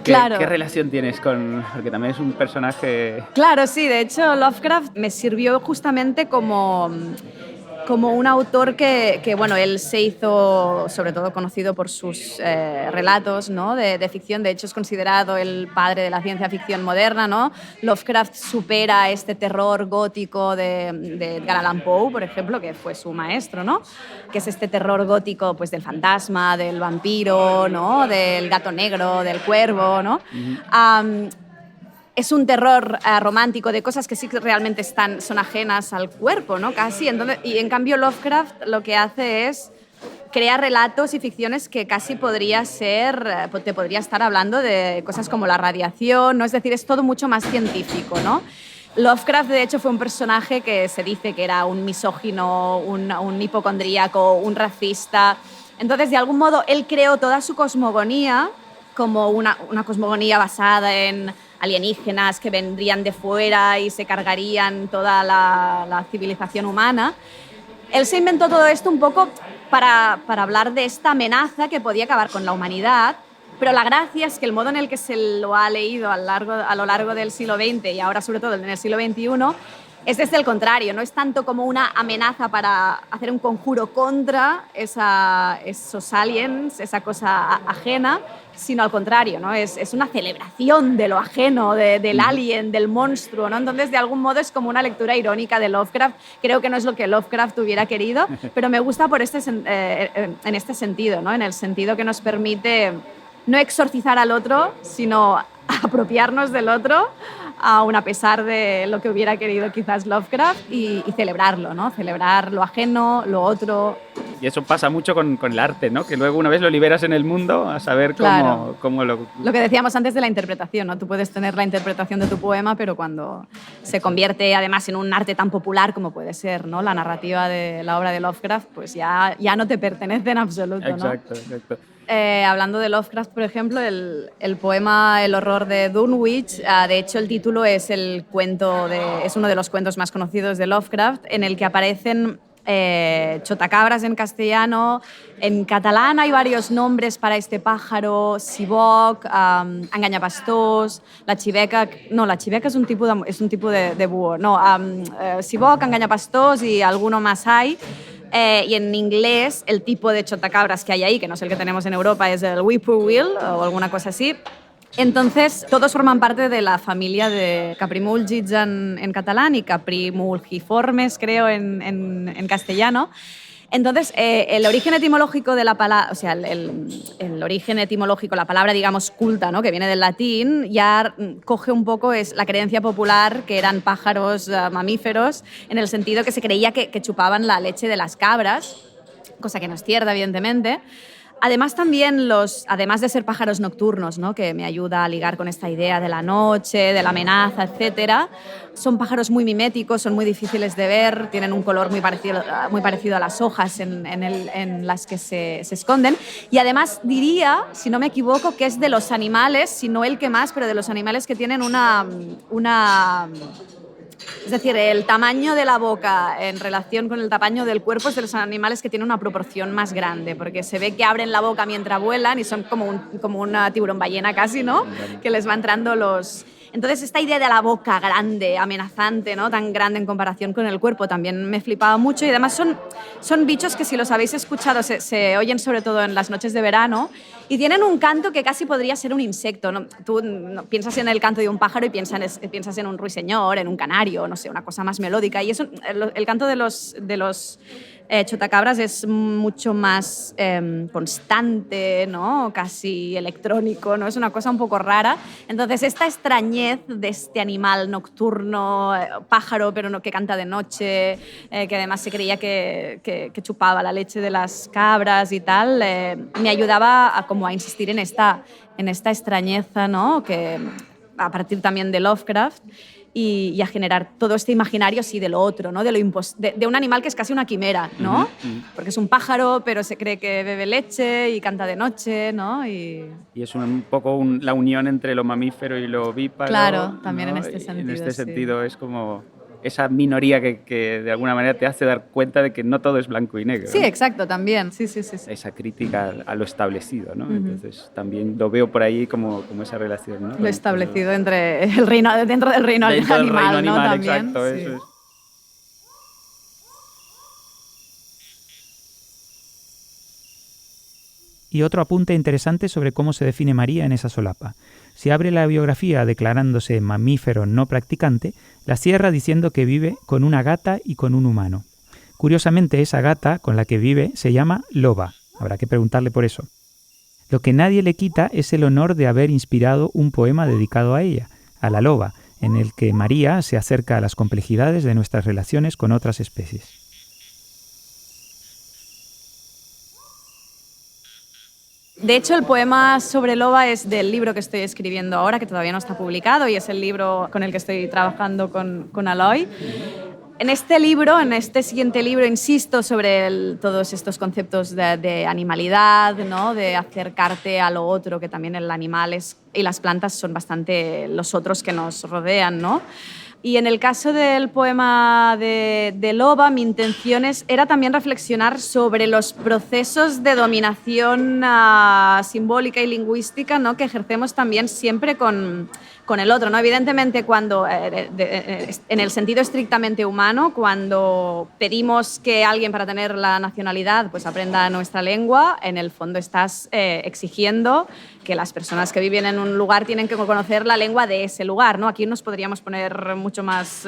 Claro. ¿Qué relación tienes con...? Porque también es un personaje... Claro, sí. De hecho, Lovecraft me sirvió justamente como un autor que, bueno, él se hizo sobre todo conocido por sus relatos, ¿no? de ficción. De hecho, es considerado el padre de la ciencia ficción moderna, ¿no? Lovecraft supera este terror gótico de Edgar Allan Poe, por ejemplo, que fue su maestro, ¿no? Que es este terror gótico, pues, del fantasma, del vampiro, ¿no? Del gato negro, del cuervo, ¿no? Es un terror romántico de cosas que sí que realmente son ajenas al cuerpo, ¿no? Casi. Entonces, y en cambio Lovecraft lo que hace es crear relatos y ficciones que casi te podría estar hablando de cosas como la radiación, ¿no? Es decir, es todo mucho más científico, ¿no? Lovecraft, de hecho, fue un personaje que se dice que era un misógino, un hipocondríaco, un racista. Entonces, de algún modo, él creó toda su cosmogonía como una cosmogonía basada en alienígenas que vendrían de fuera y se cargarían toda la civilización humana. Él se inventó todo esto un poco para hablar de esta amenaza que podía acabar con la humanidad, pero la gracia es que el modo en el que se lo ha leído a lo largo del siglo XX y ahora sobre todo en el siglo XXI es desde el contrario, no es tanto como una amenaza para hacer un conjuro contra esos aliens, esa cosa ajena, sino al contrario, ¿no? Es una celebración de lo ajeno, del alien, del monstruo, ¿no? Entonces, de algún modo es como una lectura irónica de Lovecraft. Creo que no es lo que Lovecraft hubiera querido, pero me gusta en este sentido, ¿no? En el sentido que nos permite no exorcizar al otro, sino apropiarnos del otro, aun a pesar de lo que hubiera querido quizás Lovecraft, y celebrarlo, ¿no? Celebrar lo ajeno, lo otro. Y eso pasa mucho con el arte, ¿no? Que luego una vez lo liberas en el mundo, a saber cómo lo... Lo que decíamos antes de la interpretación, ¿no? Tú puedes tener la interpretación de tu poema, pero cuando se convierte además en un arte tan popular como puede ser, ¿no? La narrativa de la obra de Lovecraft, pues ya no te pertenece en absoluto, ¿no? Exacto, exacto. Hablando de Lovecraft, por ejemplo, el poema El horror de Dunwich, de hecho el título es es uno de los cuentos más conocidos de Lovecraft, en el que aparecen chotacabras en castellano. En catalán hay varios nombres para este pájaro: siboc, enganyapastors, la xiveca es un tipo de búho, siboc, enganyapastors y alguno más hay. Y en inglés el tipo de chotacabras que hay ahí, que no es el que tenemos en Europa, es el whippoorwill o alguna cosa así. Entonces, todos forman parte de la familia de caprimúlgids en catalán y caprimulgiformes, creo, en castellano. Entonces, el origen etimológico de la palabra, o sea, el origen etimológico, la palabra, digamos, culta, ¿no? Que viene del latín, ya coge un poco es la creencia popular que eran pájaros mamíferos, en el sentido que se creía que chupaban la leche de las cabras, cosa que no es cierta, evidentemente. Además también además de ser pájaros nocturnos, ¿no? Que me ayuda a ligar con esta idea de la noche, de la amenaza, etcétera, son pájaros muy miméticos, son muy difíciles de ver, tienen un color muy parecido a las hojas en las que se esconden. Y además diría, si no me equivoco, que es de los animales, si no el que más, pero de los animales que tienen es decir, el tamaño de la boca en relación con el tamaño del cuerpo es de los animales que tienen una proporción más grande, porque se ve que abren la boca mientras vuelan y son como una tiburón ballena casi, ¿no? Que les va entrando los... Entonces, esta idea de la boca grande, amenazante, ¿no? Tan grande en comparación con el cuerpo, también me flipaba mucho. Y además son bichos que, si los habéis escuchado, se oyen sobre todo en las noches de verano y tienen un canto que casi podría ser un insecto, ¿no? Tú piensas en el canto de un pájaro y piensas en un ruiseñor, en un canario, no sé, una cosa más melódica. Y eso, el canto de los chotacabras es mucho más constante, ¿no? Casi electrónico, ¿no? Es una cosa un poco rara. Entonces, esta extrañez de este animal nocturno, pájaro, pero no, que canta de noche, que además se creía que chupaba la leche de las cabras y tal, me ayudaba a insistir en esta extrañeza, ¿no? Que a partir también de Lovecraft, y a generar todo este imaginario, sí, de lo otro, ¿no? De un animal que es casi una quimera, ¿no? Porque es un pájaro, pero se cree que bebe leche y canta de noche, ¿no? Y es un poco la unión entre lo mamífero y lo ovíparo. Claro, también, ¿no? En este Y sentido. en este sí. sentido es como esa minoría que de alguna manera te hace dar cuenta de que no todo es blanco y negro. Sí, ¿no? exacto, también. Sí. Esa crítica a lo establecido, ¿no? Entonces también lo veo por ahí como esa relación, ¿no? Lo establecido dentro del reino dentro animal, del reino animal, ¿no? También. exacto, Sí. eso es. Y otro apunte interesante sobre cómo se define María en esa solapa. Se abre la biografía declarándose mamífero no practicante, la cierra diciendo que vive con una gata y con un humano. Curiosamente, esa gata con la que vive se llama Loba. Habrá que preguntarle por eso. Lo que nadie le quita es el honor de haber inspirado un poema dedicado a ella, a la loba, en el que María se acerca a las complejidades de nuestras relaciones con otras especies. De hecho, el poema sobre Loba es del libro que estoy escribiendo ahora, que todavía no está publicado, y es el libro con el que estoy trabajando con Aloy. En este siguiente libro, insisto sobre todos estos conceptos de animalidad, ¿no? De acercarte a lo otro, que también el animal y las plantas son bastante los otros que nos rodean, ¿no? Y en el caso del poema de Loba, mi intención era también reflexionar sobre los procesos de dominación simbólica y lingüística, ¿no? Que ejercemos también siempre con el otro, ¿no? Evidentemente, cuando, en el sentido estrictamente humano, cuando pedimos que alguien para tener la nacionalidad pues aprenda nuestra lengua, en el fondo estás exigiendo que las personas que viven en un lugar tienen que conocer la lengua de ese lugar, ¿no? Aquí nos podríamos poner mucho más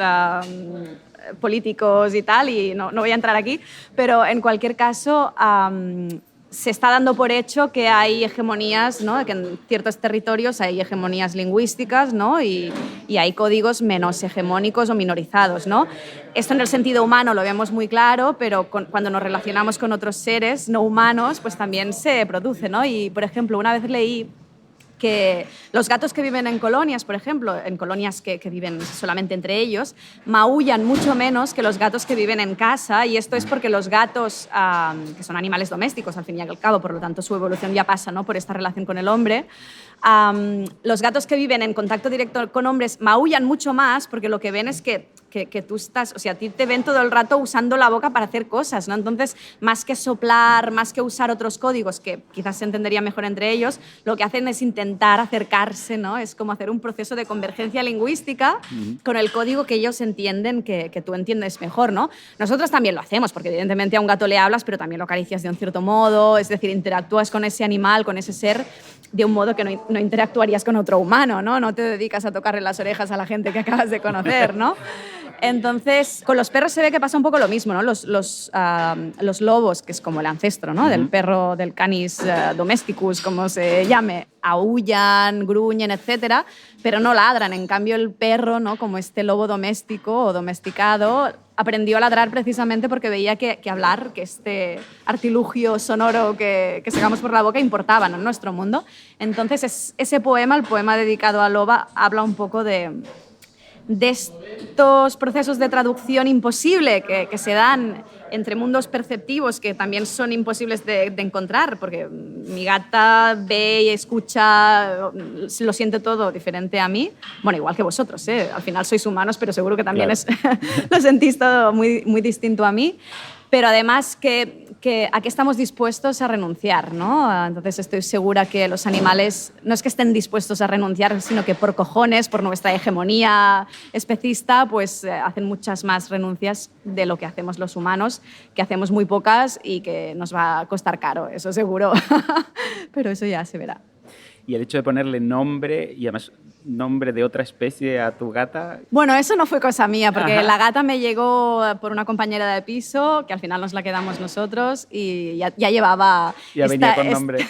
políticos y tal, y no voy a entrar aquí, pero en cualquier caso se está dando por hecho que hay hegemonías, ¿no? Que en ciertos territorios hay hegemonías lingüísticas, ¿no? Y hay códigos menos hegemónicos o minorizados, ¿no? Esto en el sentido humano lo vemos muy claro, pero cuando nos relacionamos con otros seres no humanos, pues también se produce, ¿no? Y, por ejemplo, una vez leí que los gatos que viven en colonias, por ejemplo, en colonias que viven solamente entre ellos, maullan mucho menos que los gatos que viven en casa, y esto es porque los gatos, que son animales domésticos al fin y al cabo, por lo tanto su evolución ya pasa, ¿no? Por esta relación con el hombre, los gatos que viven en contacto directo con hombres maullan mucho más porque lo que ven es que tú estás, o sea, a ti te ven todo el rato usando la boca para hacer cosas, ¿no? Entonces, más que soplar, más que usar otros códigos que quizás se entendería mejor entre ellos, lo que hacen es intentar acercarse, ¿no? Es como hacer un proceso de convergencia lingüística con el código que ellos entienden que tú entiendes mejor, ¿no? Nosotros también lo hacemos, porque evidentemente a un gato le hablas, pero también lo acaricias de un cierto modo, es decir, interactúas con ese animal, con ese ser, de un modo que no interactuarías con otro humano, ¿no? No te dedicas a tocarle las orejas a la gente que acabas de conocer, ¿no? Entonces, con los perros se ve que pasa un poco lo mismo, ¿no? Los lobos, que es como el ancestro, ¿no? Del perro, del canis domesticus, como se llame, aúllan, gruñen, etcétera, pero no ladran. En cambio, el perro, ¿no? Como este lobo doméstico o domesticado, aprendió a ladrar precisamente porque veía que hablar, que este artilugio sonoro que sacamos por la boca importaba, ¿no? En nuestro mundo. Entonces, ese poema, el poema dedicado a Loba, habla un poco de estos procesos de traducción imposible que se dan entre mundos perceptivos que también son imposibles de encontrar, porque mi gata ve y escucha, lo siente todo diferente a mí. Bueno, igual que vosotros, ¿eh? Al final sois humanos, pero seguro que también lo sentís todo muy, muy distinto a mí. Pero además a qué estamos dispuestos a renunciar, ¿no? Entonces estoy segura que los animales no es que estén dispuestos a renunciar, sino que por cojones, por nuestra hegemonía especista, pues hacen muchas más renuncias de lo que hacemos los humanos, que hacemos muy pocas y que nos va a costar caro, eso seguro. Pero eso ya se verá. Y el hecho de ponerle nombre, y además nombre de otra especie a tu gata... Bueno, eso no fue cosa mía, porque la gata me llegó por una compañera de piso, que al final nos la quedamos nosotros, y ya llevaba... Ya venía con nombre.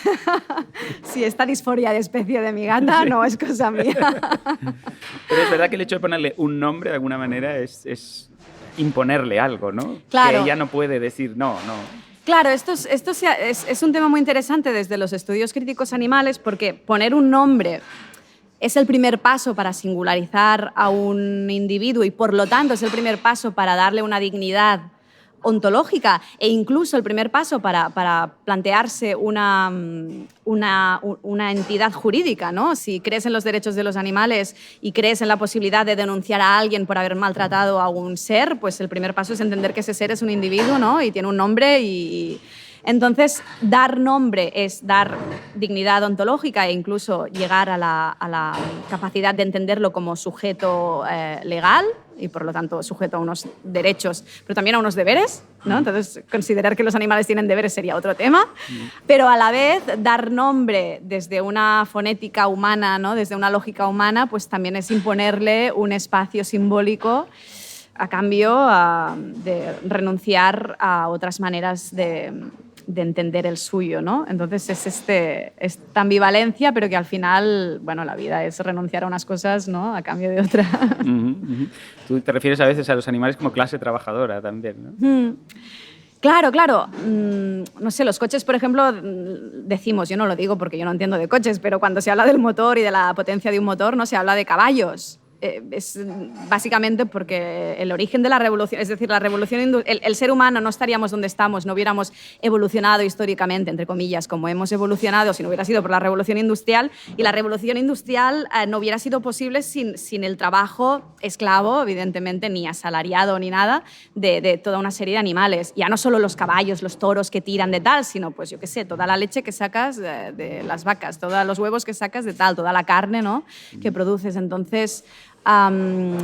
Sí, esta disforia de especie de mi gata no es cosa mía. Pero es verdad que el hecho de ponerle un nombre, de alguna manera, es imponerle algo, ¿no? Claro. Que ella no puede decir no. Claro, esto es un tema muy interesante desde los estudios críticos animales, porque poner un nombre es el primer paso para singularizar a un individuo y, por lo tanto, es el primer paso para darle una dignidad ontológica e incluso el primer paso para plantearse una entidad jurídica, ¿no? Si crees en los derechos de los animales y crees en la posibilidad de denunciar a alguien por haber maltratado a un ser, pues el primer paso es entender que ese ser es un individuo, ¿no? Y tiene un nombre y entonces, dar nombre es dar dignidad ontológica e incluso llegar a la capacidad de entenderlo como sujeto legal y, por lo tanto, sujeto a unos derechos, pero también a unos deberes, ¿no? Entonces, considerar que los animales tienen deberes sería otro tema, pero a la vez dar nombre desde una fonética humana, ¿no? Desde una lógica humana, pues también es imponerle un espacio simbólico a cambio de renunciar a otras maneras de entender el suyo, ¿no? Entonces es esta ambivalencia, pero que al final, bueno, la vida es renunciar a unas cosas, ¿no? A cambio de otras. Tú te refieres a veces a los animales como clase trabajadora también, ¿no? Claro. No sé, los coches, por ejemplo, decimos, yo no lo digo porque yo no entiendo de coches, pero cuando se habla del motor y de la potencia de un motor, no se habla de caballos. Es básicamente porque el origen de la revolución, es decir, la revolución el ser humano no estaríamos donde estamos, no hubiéramos evolucionado históricamente, entre comillas, como hemos evolucionado si no hubiera sido por la revolución industrial, y la revolución industrial no hubiera sido posible sin el trabajo esclavo, evidentemente, ni asalariado ni nada, de toda una serie de animales. Ya no solo los caballos, los toros que tiran de tal, sino, pues yo qué sé, toda la leche que sacas de las vacas, todos los huevos que sacas de tal, toda la carne, ¿no? Que produces. Entonces,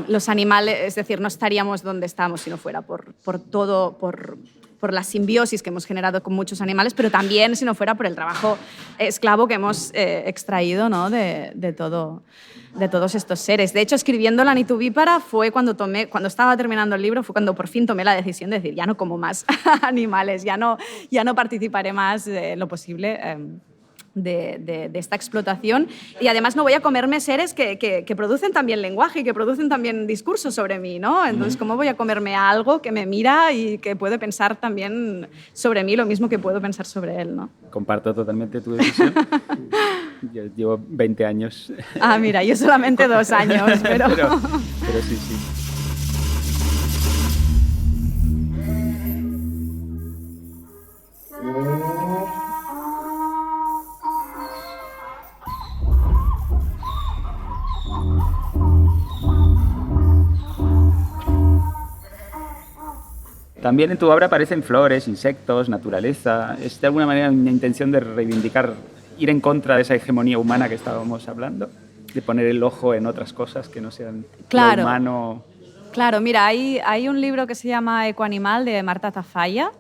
los animales, es decir, no estaríamos donde estamos si no fuera por la simbiosis que hemos generado con muchos animales, pero también si no fuera por el trabajo esclavo que hemos extraído, ¿no? de todos estos seres. De hecho, escribiendo La Nituvípara fue cuando estaba terminando el libro, fue cuando por fin tomé la decisión de decir, ya no como más animales, ya no participaré más en lo posible de esta explotación, y además no voy a comerme seres que producen también lenguaje y que producen también discursos sobre mí, ¿no? Entonces, ¿cómo voy a comerme a algo que me mira y que puede pensar también sobre mí lo mismo que puedo pensar sobre él, ¿no? Comparto totalmente tu decisión. Yo llevo 20 años. Ah, mira, yo solamente 2 años, pero sí. También en tu obra aparecen flores, insectos, naturaleza. ¿Es de alguna manera una intención de reivindicar, ir en contra de esa hegemonía humana que estábamos hablando? De poner el ojo en otras cosas que no sean lo humano. Claro, mira, hay un libro que se llama Ecoanimal de Marta Tafalla,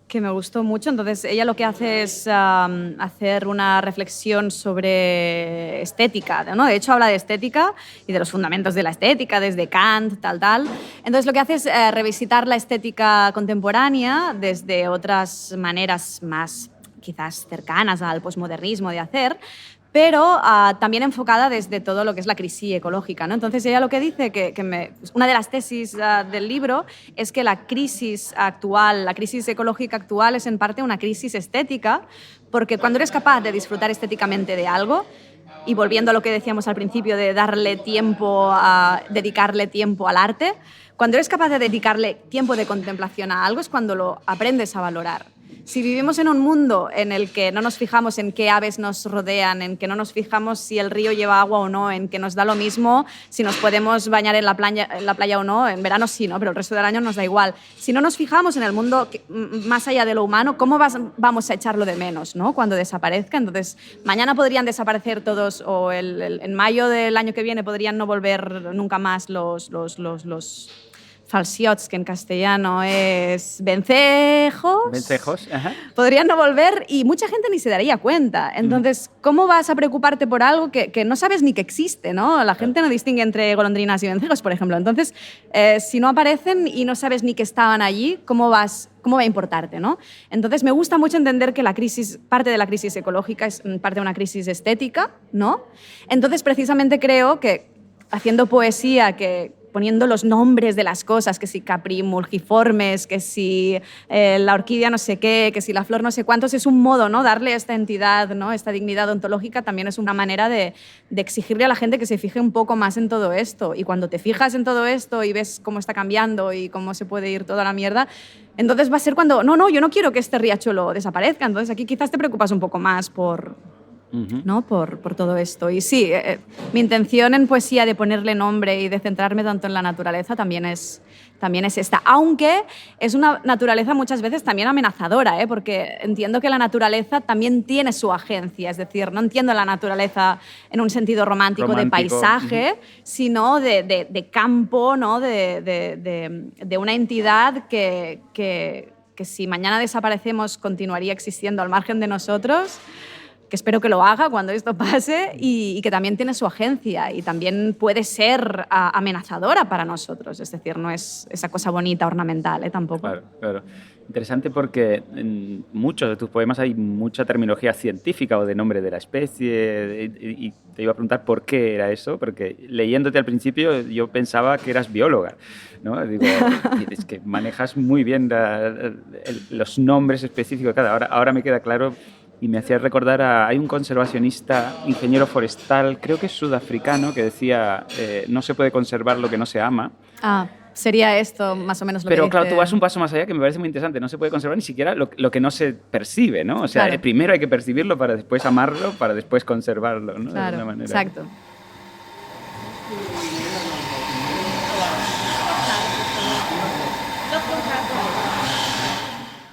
que me gustó mucho. Entonces, ella lo que hace es hacer una reflexión sobre estética, ¿no? De hecho, habla de estética y de los fundamentos de la estética, desde Kant, tal. Entonces, lo que hace es revisitar la estética contemporánea desde otras maneras más quizás cercanas al posmodernismo de hacer, pero también enfocada desde todo lo que es la crisis ecológica, ¿no? Entonces ella lo que dice, una de las tesis del libro es que la crisis actual, la crisis ecológica actual es en parte una crisis estética, porque cuando eres capaz de disfrutar estéticamente de algo, y volviendo a lo que decíamos al principio de dedicarle tiempo al arte, cuando eres capaz de dedicarle tiempo de contemplación a algo es cuando lo aprendes a valorar. Si vivimos en un mundo en el que no nos fijamos en qué aves nos rodean, en que no nos fijamos si el río lleva agua o no, en que nos da lo mismo si nos podemos bañar en la playa o no, en verano sí, ¿no? Pero el resto del año nos da igual. Si no nos fijamos en el mundo más allá de lo humano, ¿cómo vamos a echarlo de menos, ¿no? Cuando desaparezca? Entonces, mañana podrían desaparecer todos, o en mayo del año que viene podrían no volver nunca más los falciots, que en castellano es vencejos. Vencejos, ajá. Podrían no volver y mucha gente ni se daría cuenta. Entonces, ¿cómo vas a preocuparte por algo que no sabes ni que existe, ¿no? La gente no distingue entre golondrinas y vencejos, por ejemplo. Entonces, si no aparecen y no sabes ni que estaban allí, ¿cómo va a importarte, ¿no? Entonces, me gusta mucho entender que parte de la crisis ecológica es parte de una crisis estética, ¿no? Entonces, precisamente creo que haciendo poesía, poniendo los nombres de las cosas, que si capri mulgiformes, que si la orquídea no sé qué, que si la flor no sé cuántos, es un modo, ¿no? Darle esta entidad, ¿no? Esta dignidad ontológica también es una manera de exigirle a la gente que se fije un poco más en todo esto. Y cuando te fijas en todo esto y ves cómo está cambiando y cómo se puede ir toda la mierda, entonces va a ser cuando, no, yo no quiero que este riachuelo desaparezca. Entonces aquí quizás te preocupas un poco más ¿no? por todo esto. Y sí, mi intención en poesía de ponerle nombre y de centrarme tanto en la naturaleza también es esta, aunque es una naturaleza muchas veces también amenazadora, porque entiendo que la naturaleza también tiene su agencia, es decir, no entiendo la naturaleza en un sentido romántico. De paisaje, sino de campo, ¿no? de una entidad que si mañana desaparecemos continuaría existiendo al margen de nosotros, que espero que lo haga cuando esto pase, y que también tiene su agencia y también puede ser amenazadora para nosotros. Es decir, no es esa cosa bonita, ornamental, tampoco. Claro. Interesante porque en muchos de tus poemas hay mucha terminología científica o de nombre de la especie, y te iba a preguntar por qué era eso, porque leyéndote al principio yo pensaba que eras bióloga, ¿no? Digo, es que manejas muy bien los nombres específicos. Ahora me queda claro. Y me hacía recordar hay un conservacionista, ingeniero forestal, creo que es sudafricano, que decía no se puede conservar lo que no se ama. Sería esto más o menos lo que Pero dice. claro, tú vas un paso más allá, que me parece muy interesante. No se puede conservar ni siquiera lo que no se percibe, ¿no? O sea, primero hay que percibirlo para después amarlo, para después conservarlo, ¿no? Claro, de alguna manera. Exacto.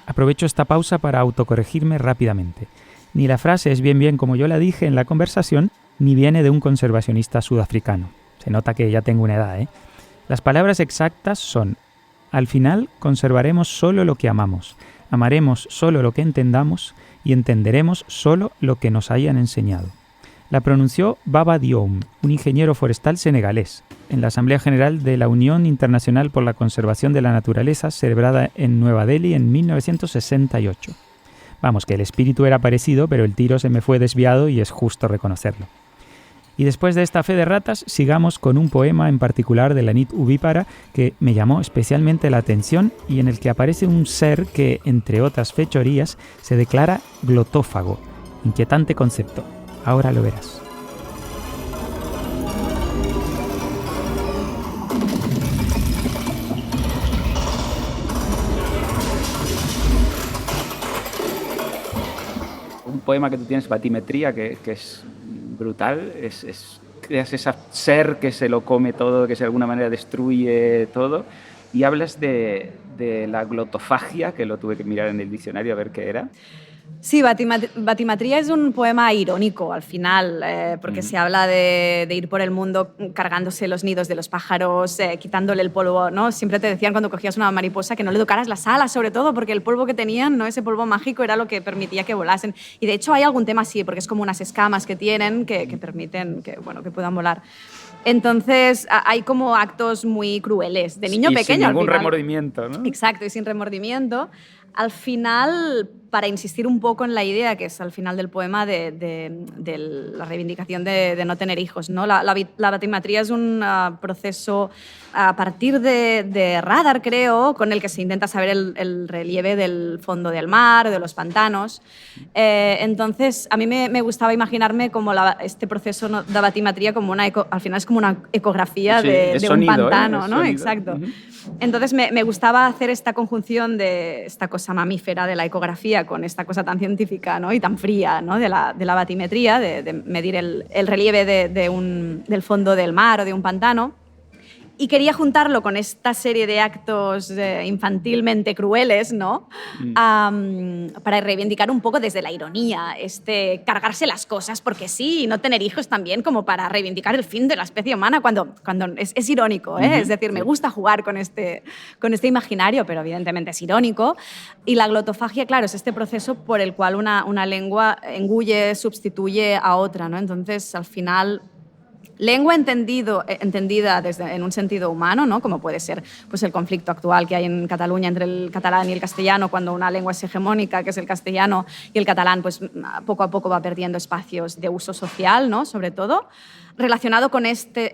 Aprovecho esta pausa para autocorregirme rápidamente. Ni la frase es bien como yo la dije en la conversación, ni viene de un conservacionista sudafricano. Se nota que ya tengo una edad, ¿eh? Las palabras exactas son: al final conservaremos solo lo que amamos, amaremos solo lo que entendamos y entenderemos solo lo que nos hayan enseñado. La pronunció Baba Dioum, un ingeniero forestal senegalés, en la Asamblea General de la Unión Internacional por la Conservación de la Naturaleza, celebrada en Nueva Delhi en 1968. Vamos, que el espíritu era parecido, pero el tiro se me fue desviado y es justo reconocerlo. Y después de esta fe de ratas, sigamos con un poema en particular de la nit ovípara que me llamó especialmente la atención y en el que aparece un ser que, entre otras fechorías, se declara glotófago. Inquietante concepto. Ahora lo verás. Un poema que tú tienes, Batimetría, que es brutal, es ese ser que se lo come todo, que de alguna manera destruye todo, y hablas de la glotofagia, que lo tuve que mirar en el diccionario a ver qué era. Sí, Batimetría es un poema irónico al final, porque se habla de ir por el mundo cargándose los nidos de los pájaros, quitándole el polvo, ¿no? Siempre te decían cuando cogías una mariposa que no le tocaras las alas, sobre todo, porque el polvo que tenían, ¿no? Ese polvo mágico era lo que permitía que volasen. Y de hecho hay algún tema así, porque es como unas escamas que tienen que permiten que puedan volar. Entonces hay como actos muy crueles, de niño pequeño. Sin ningún al final. Remordimiento, ¿no? Exacto, y sin remordimiento. Al final, para insistir un poco en la idea, que es al final del poema, de la reivindicación de no tener hijos, ¿no? La batimetría es un proceso a partir de radar, creo, con el que se intenta saber el relieve del fondo del mar, de los pantanos. Entonces, a mí me gustaba imaginarme como este proceso de batimetría como al final es como una ecografía de sonido, un pantano, ¿no? Sonido. Exacto. Entonces me gustaba hacer esta conjunción de esta cosa mamífera de la ecografía con esta cosa tan científica, ¿no? Y tan fría, ¿no? de la batimetría, de medir el relieve del fondo del mar o de un pantano. Y quería juntarlo con esta serie de actos infantilmente crueles, ¿no? Para reivindicar un poco desde la ironía, cargarse las cosas porque sí, y no tener hijos también, como para reivindicar el fin de la especie humana, cuando es irónico, ¿eh? Es decir, me gusta jugar con este imaginario, pero evidentemente es irónico. Y la glotofagia, claro, es este proceso por el cual una lengua engulle, sustituye a otra, ¿no? Entonces, al final, lengua entendida en un sentido humano, ¿no? Como puede ser pues, el conflicto actual que hay en Cataluña entre el catalán y el castellano, cuando una lengua es hegemónica, que es el castellano, y el catalán pues, poco a poco va perdiendo espacios de uso social, ¿no? Sobre todo, relacionado en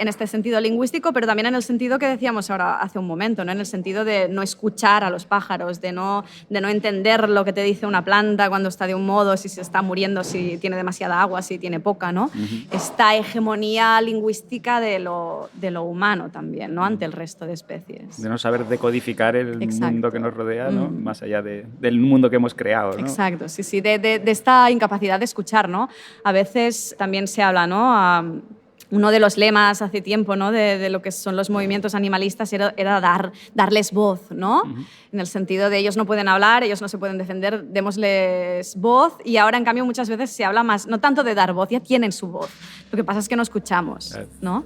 este sentido lingüístico, pero también en el sentido que decíamos ahora hace un momento, ¿no? En el sentido de no escuchar a los pájaros, de no entender lo que te dice una planta cuando está de un modo, si se está muriendo, si tiene demasiada agua, si tiene poca, ¿no? Esta hegemonía lingüística de lo humano también, ¿no? Ante el resto de especies. De no saber decodificar el Exacto. mundo que nos rodea, ¿no? Más allá del mundo que hemos creado, ¿no? Exacto, sí, de esta incapacidad de escuchar, ¿no? A veces también se habla, ¿no? Uno de los lemas hace tiempo, ¿no? de lo que son los movimientos animalistas era darles voz, ¿no? En el sentido de ellos no pueden hablar, ellos no se pueden defender, démosles voz. Y ahora, en cambio, muchas veces se habla más, no tanto de dar voz, ya tienen su voz. Lo que pasa es que no escuchamos, ¿no?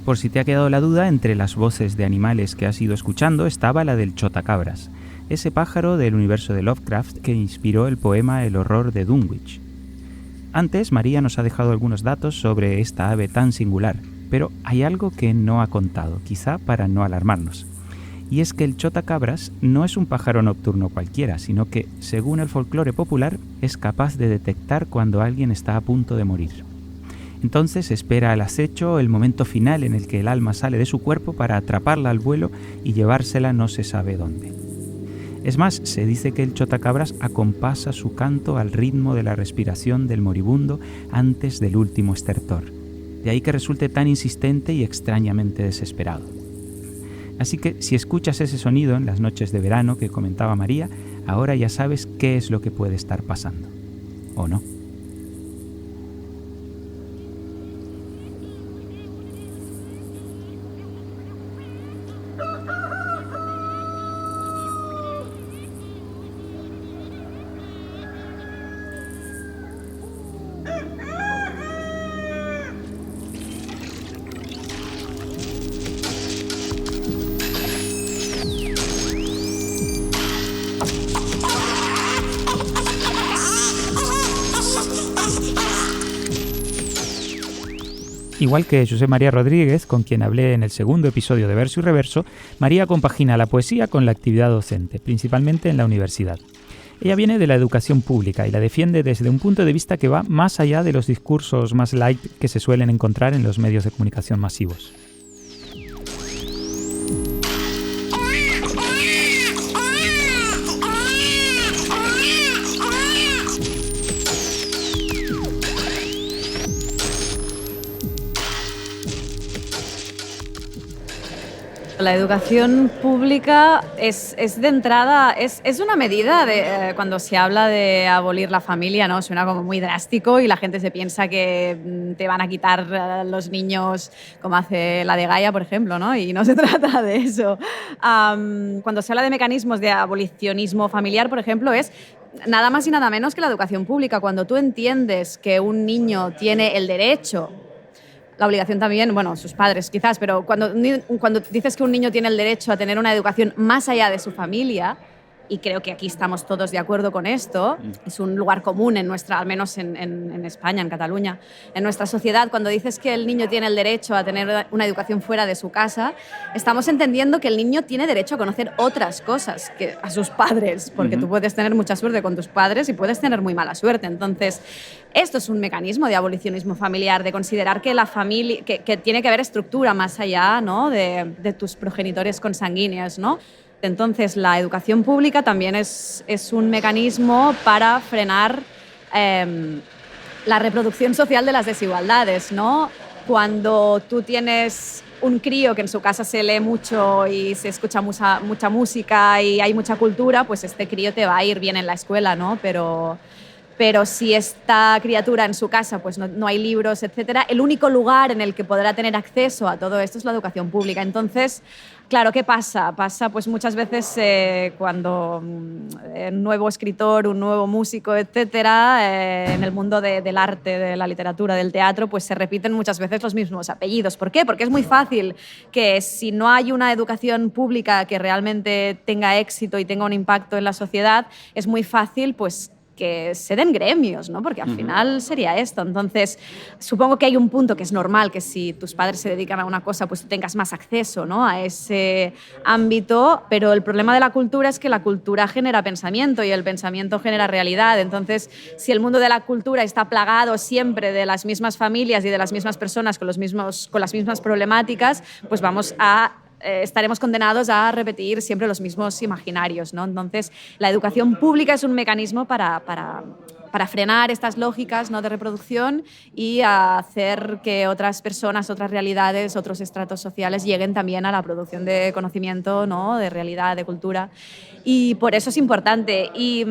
Por si te ha quedado la duda, entre las voces de animales que has ido escuchando estaba la del chotacabras, ese pájaro del universo de Lovecraft que inspiró el poema El horror de Dunwich. Antes, María nos ha dejado algunos datos sobre esta ave tan singular, pero hay algo que no ha contado, quizá para no alarmarnos. Y es que el chotacabras no es un pájaro nocturno cualquiera, sino que, según el folclore popular, es capaz de detectar cuando alguien está a punto de morir. Entonces espera al acecho el momento final en el que el alma sale de su cuerpo para atraparla al vuelo y llevársela no se sabe dónde. Es más, se dice que el chotacabras acompasa su canto al ritmo de la respiración del moribundo antes del último estertor. De ahí que resulte tan insistente y extrañamente desesperado. Así que si escuchas ese sonido en las noches de verano que comentaba María, ahora ya sabes qué es lo que puede estar pasando. ¿O no? Igual que José María Rodríguez, con quien hablé en el segundo episodio de Verso y Reverso, María compagina la poesía con la actividad docente, principalmente en la universidad. Ella viene de la educación pública y la defiende desde un punto de vista que va más allá de los discursos más light que se suelen encontrar en los medios de comunicación masivos. La educación pública es de entrada, es una medida de, cuando se habla de abolir la familia, ¿no? Suena como muy drástico y la gente se piensa que te van a quitar los niños como hace la de Gaia, por ejemplo, ¿no? Y no se trata de eso. Cuando se habla de mecanismos de abolicionismo familiar, por ejemplo, es nada más y nada menos que la educación pública. Cuando tú entiendes que un niño tiene el derecho, la obligación también, bueno, sus padres quizás, pero cuando dices que un niño tiene el derecho a tener una educación más allá de su familia, y creo que aquí estamos todos de acuerdo con esto, es un lugar común en nuestra, al menos en España, en Cataluña, en nuestra sociedad, cuando dices que el niño tiene el derecho a tener una educación fuera de su casa, estamos entendiendo que el niño tiene derecho a conocer otras cosas que a sus padres, porque tú puedes tener mucha suerte con tus padres y puedes tener muy mala suerte. Entonces, esto es un mecanismo de abolicionismo familiar, de considerar que la familia, que tiene que haber estructura más allá, ¿no? de tus progenitores consanguíneos, ¿no? Entonces, la educación pública también es un mecanismo para frenar la reproducción social de las desigualdades, ¿no? Cuando tú tienes un crío que en su casa se lee mucho y se escucha mucha música y hay mucha cultura, pues este crío te va a ir bien en la escuela, ¿no? Pero si esta criatura en su casa pues no hay libros, etcétera, el único lugar en el que podrá tener acceso a todo esto es la educación pública. Entonces, claro, ¿qué pasa? Pasa pues muchas veces cuando un nuevo escritor, un nuevo músico, etcétera, en el mundo del arte, de la literatura, del teatro, pues se repiten muchas veces los mismos apellidos. ¿Por qué? Porque es muy fácil que si no hay una educación pública que realmente tenga éxito y tenga un impacto en la sociedad, es muy fácil pues que se den gremios, ¿no? Porque al final sería esto. Entonces, supongo que hay un punto que es normal, que si tus padres se dedican a una cosa, pues tú tengas más acceso, ¿no? A ese ámbito, pero el problema de la cultura es que la cultura genera pensamiento y el pensamiento genera realidad. Entonces, si el mundo de la cultura está plagado siempre de las mismas familias y de las mismas personas con las mismas problemáticas, pues estaremos condenados a repetir siempre los mismos imaginarios, ¿no? Entonces, la educación pública es un mecanismo para frenar estas lógicas, ¿no? de reproducción y hacer que otras personas, otras realidades, otros estratos sociales lleguen también a la producción de conocimiento, ¿no? de realidad, de cultura. Y por eso es importante. Y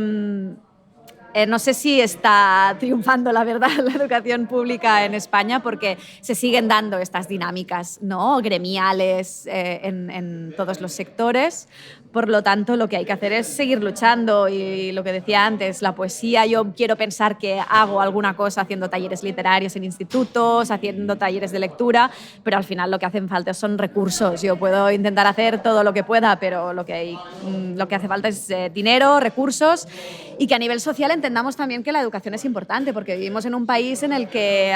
no sé si está triunfando, la verdad, la educación pública en España porque se siguen dando estas dinámicas, ¿no? gremiales en todos los sectores. Por lo tanto, lo que hay que hacer es seguir luchando y lo que decía antes, la poesía, yo quiero pensar que hago alguna cosa haciendo talleres literarios en institutos, haciendo talleres de lectura, pero al final lo que hacen falta son recursos. Yo puedo intentar hacer todo lo que pueda, pero lo que hace falta es dinero, recursos y que a nivel social entendamos también que la educación es importante porque vivimos en un país en el que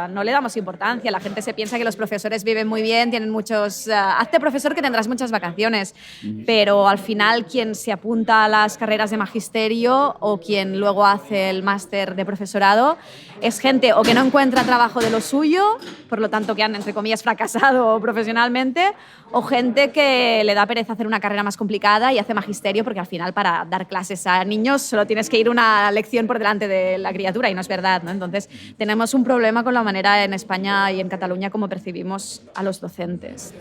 no le damos importancia. La gente se piensa que los profesores viven muy bien, tienen muchos... hazte profesor que tendrás muchas vacaciones, pero al final quien se apunta a las carreras de magisterio o quien luego hace el máster de profesorado es gente o que no encuentra trabajo de lo suyo, por lo tanto que han, entre comillas, fracasado profesionalmente, o gente que le da pereza hacer una carrera más complicada y hace magisterio porque al final para dar clases a niños solo tienes que ir una lección por delante de la criatura y no es verdad, ¿no? Entonces tenemos un problema con la manera en España y en Cataluña como percibimos a los docentes.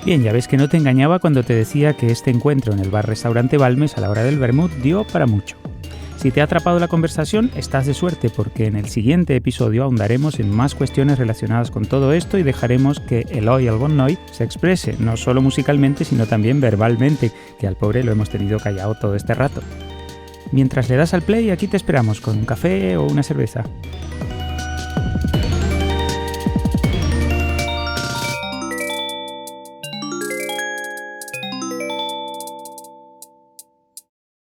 Bien, ya ves que no te engañaba cuando te decía que este encuentro en el bar-restaurante Balmes a la hora del vermut dio para mucho. Si te ha atrapado la conversación, estás de suerte porque en el siguiente episodio ahondaremos en más cuestiones relacionadas con todo esto y dejaremos que Eloi Albonnoy se exprese, no solo musicalmente, sino también verbalmente, que al pobre lo hemos tenido callado todo este rato. Mientras le das al play, aquí te esperamos con un café o una cerveza.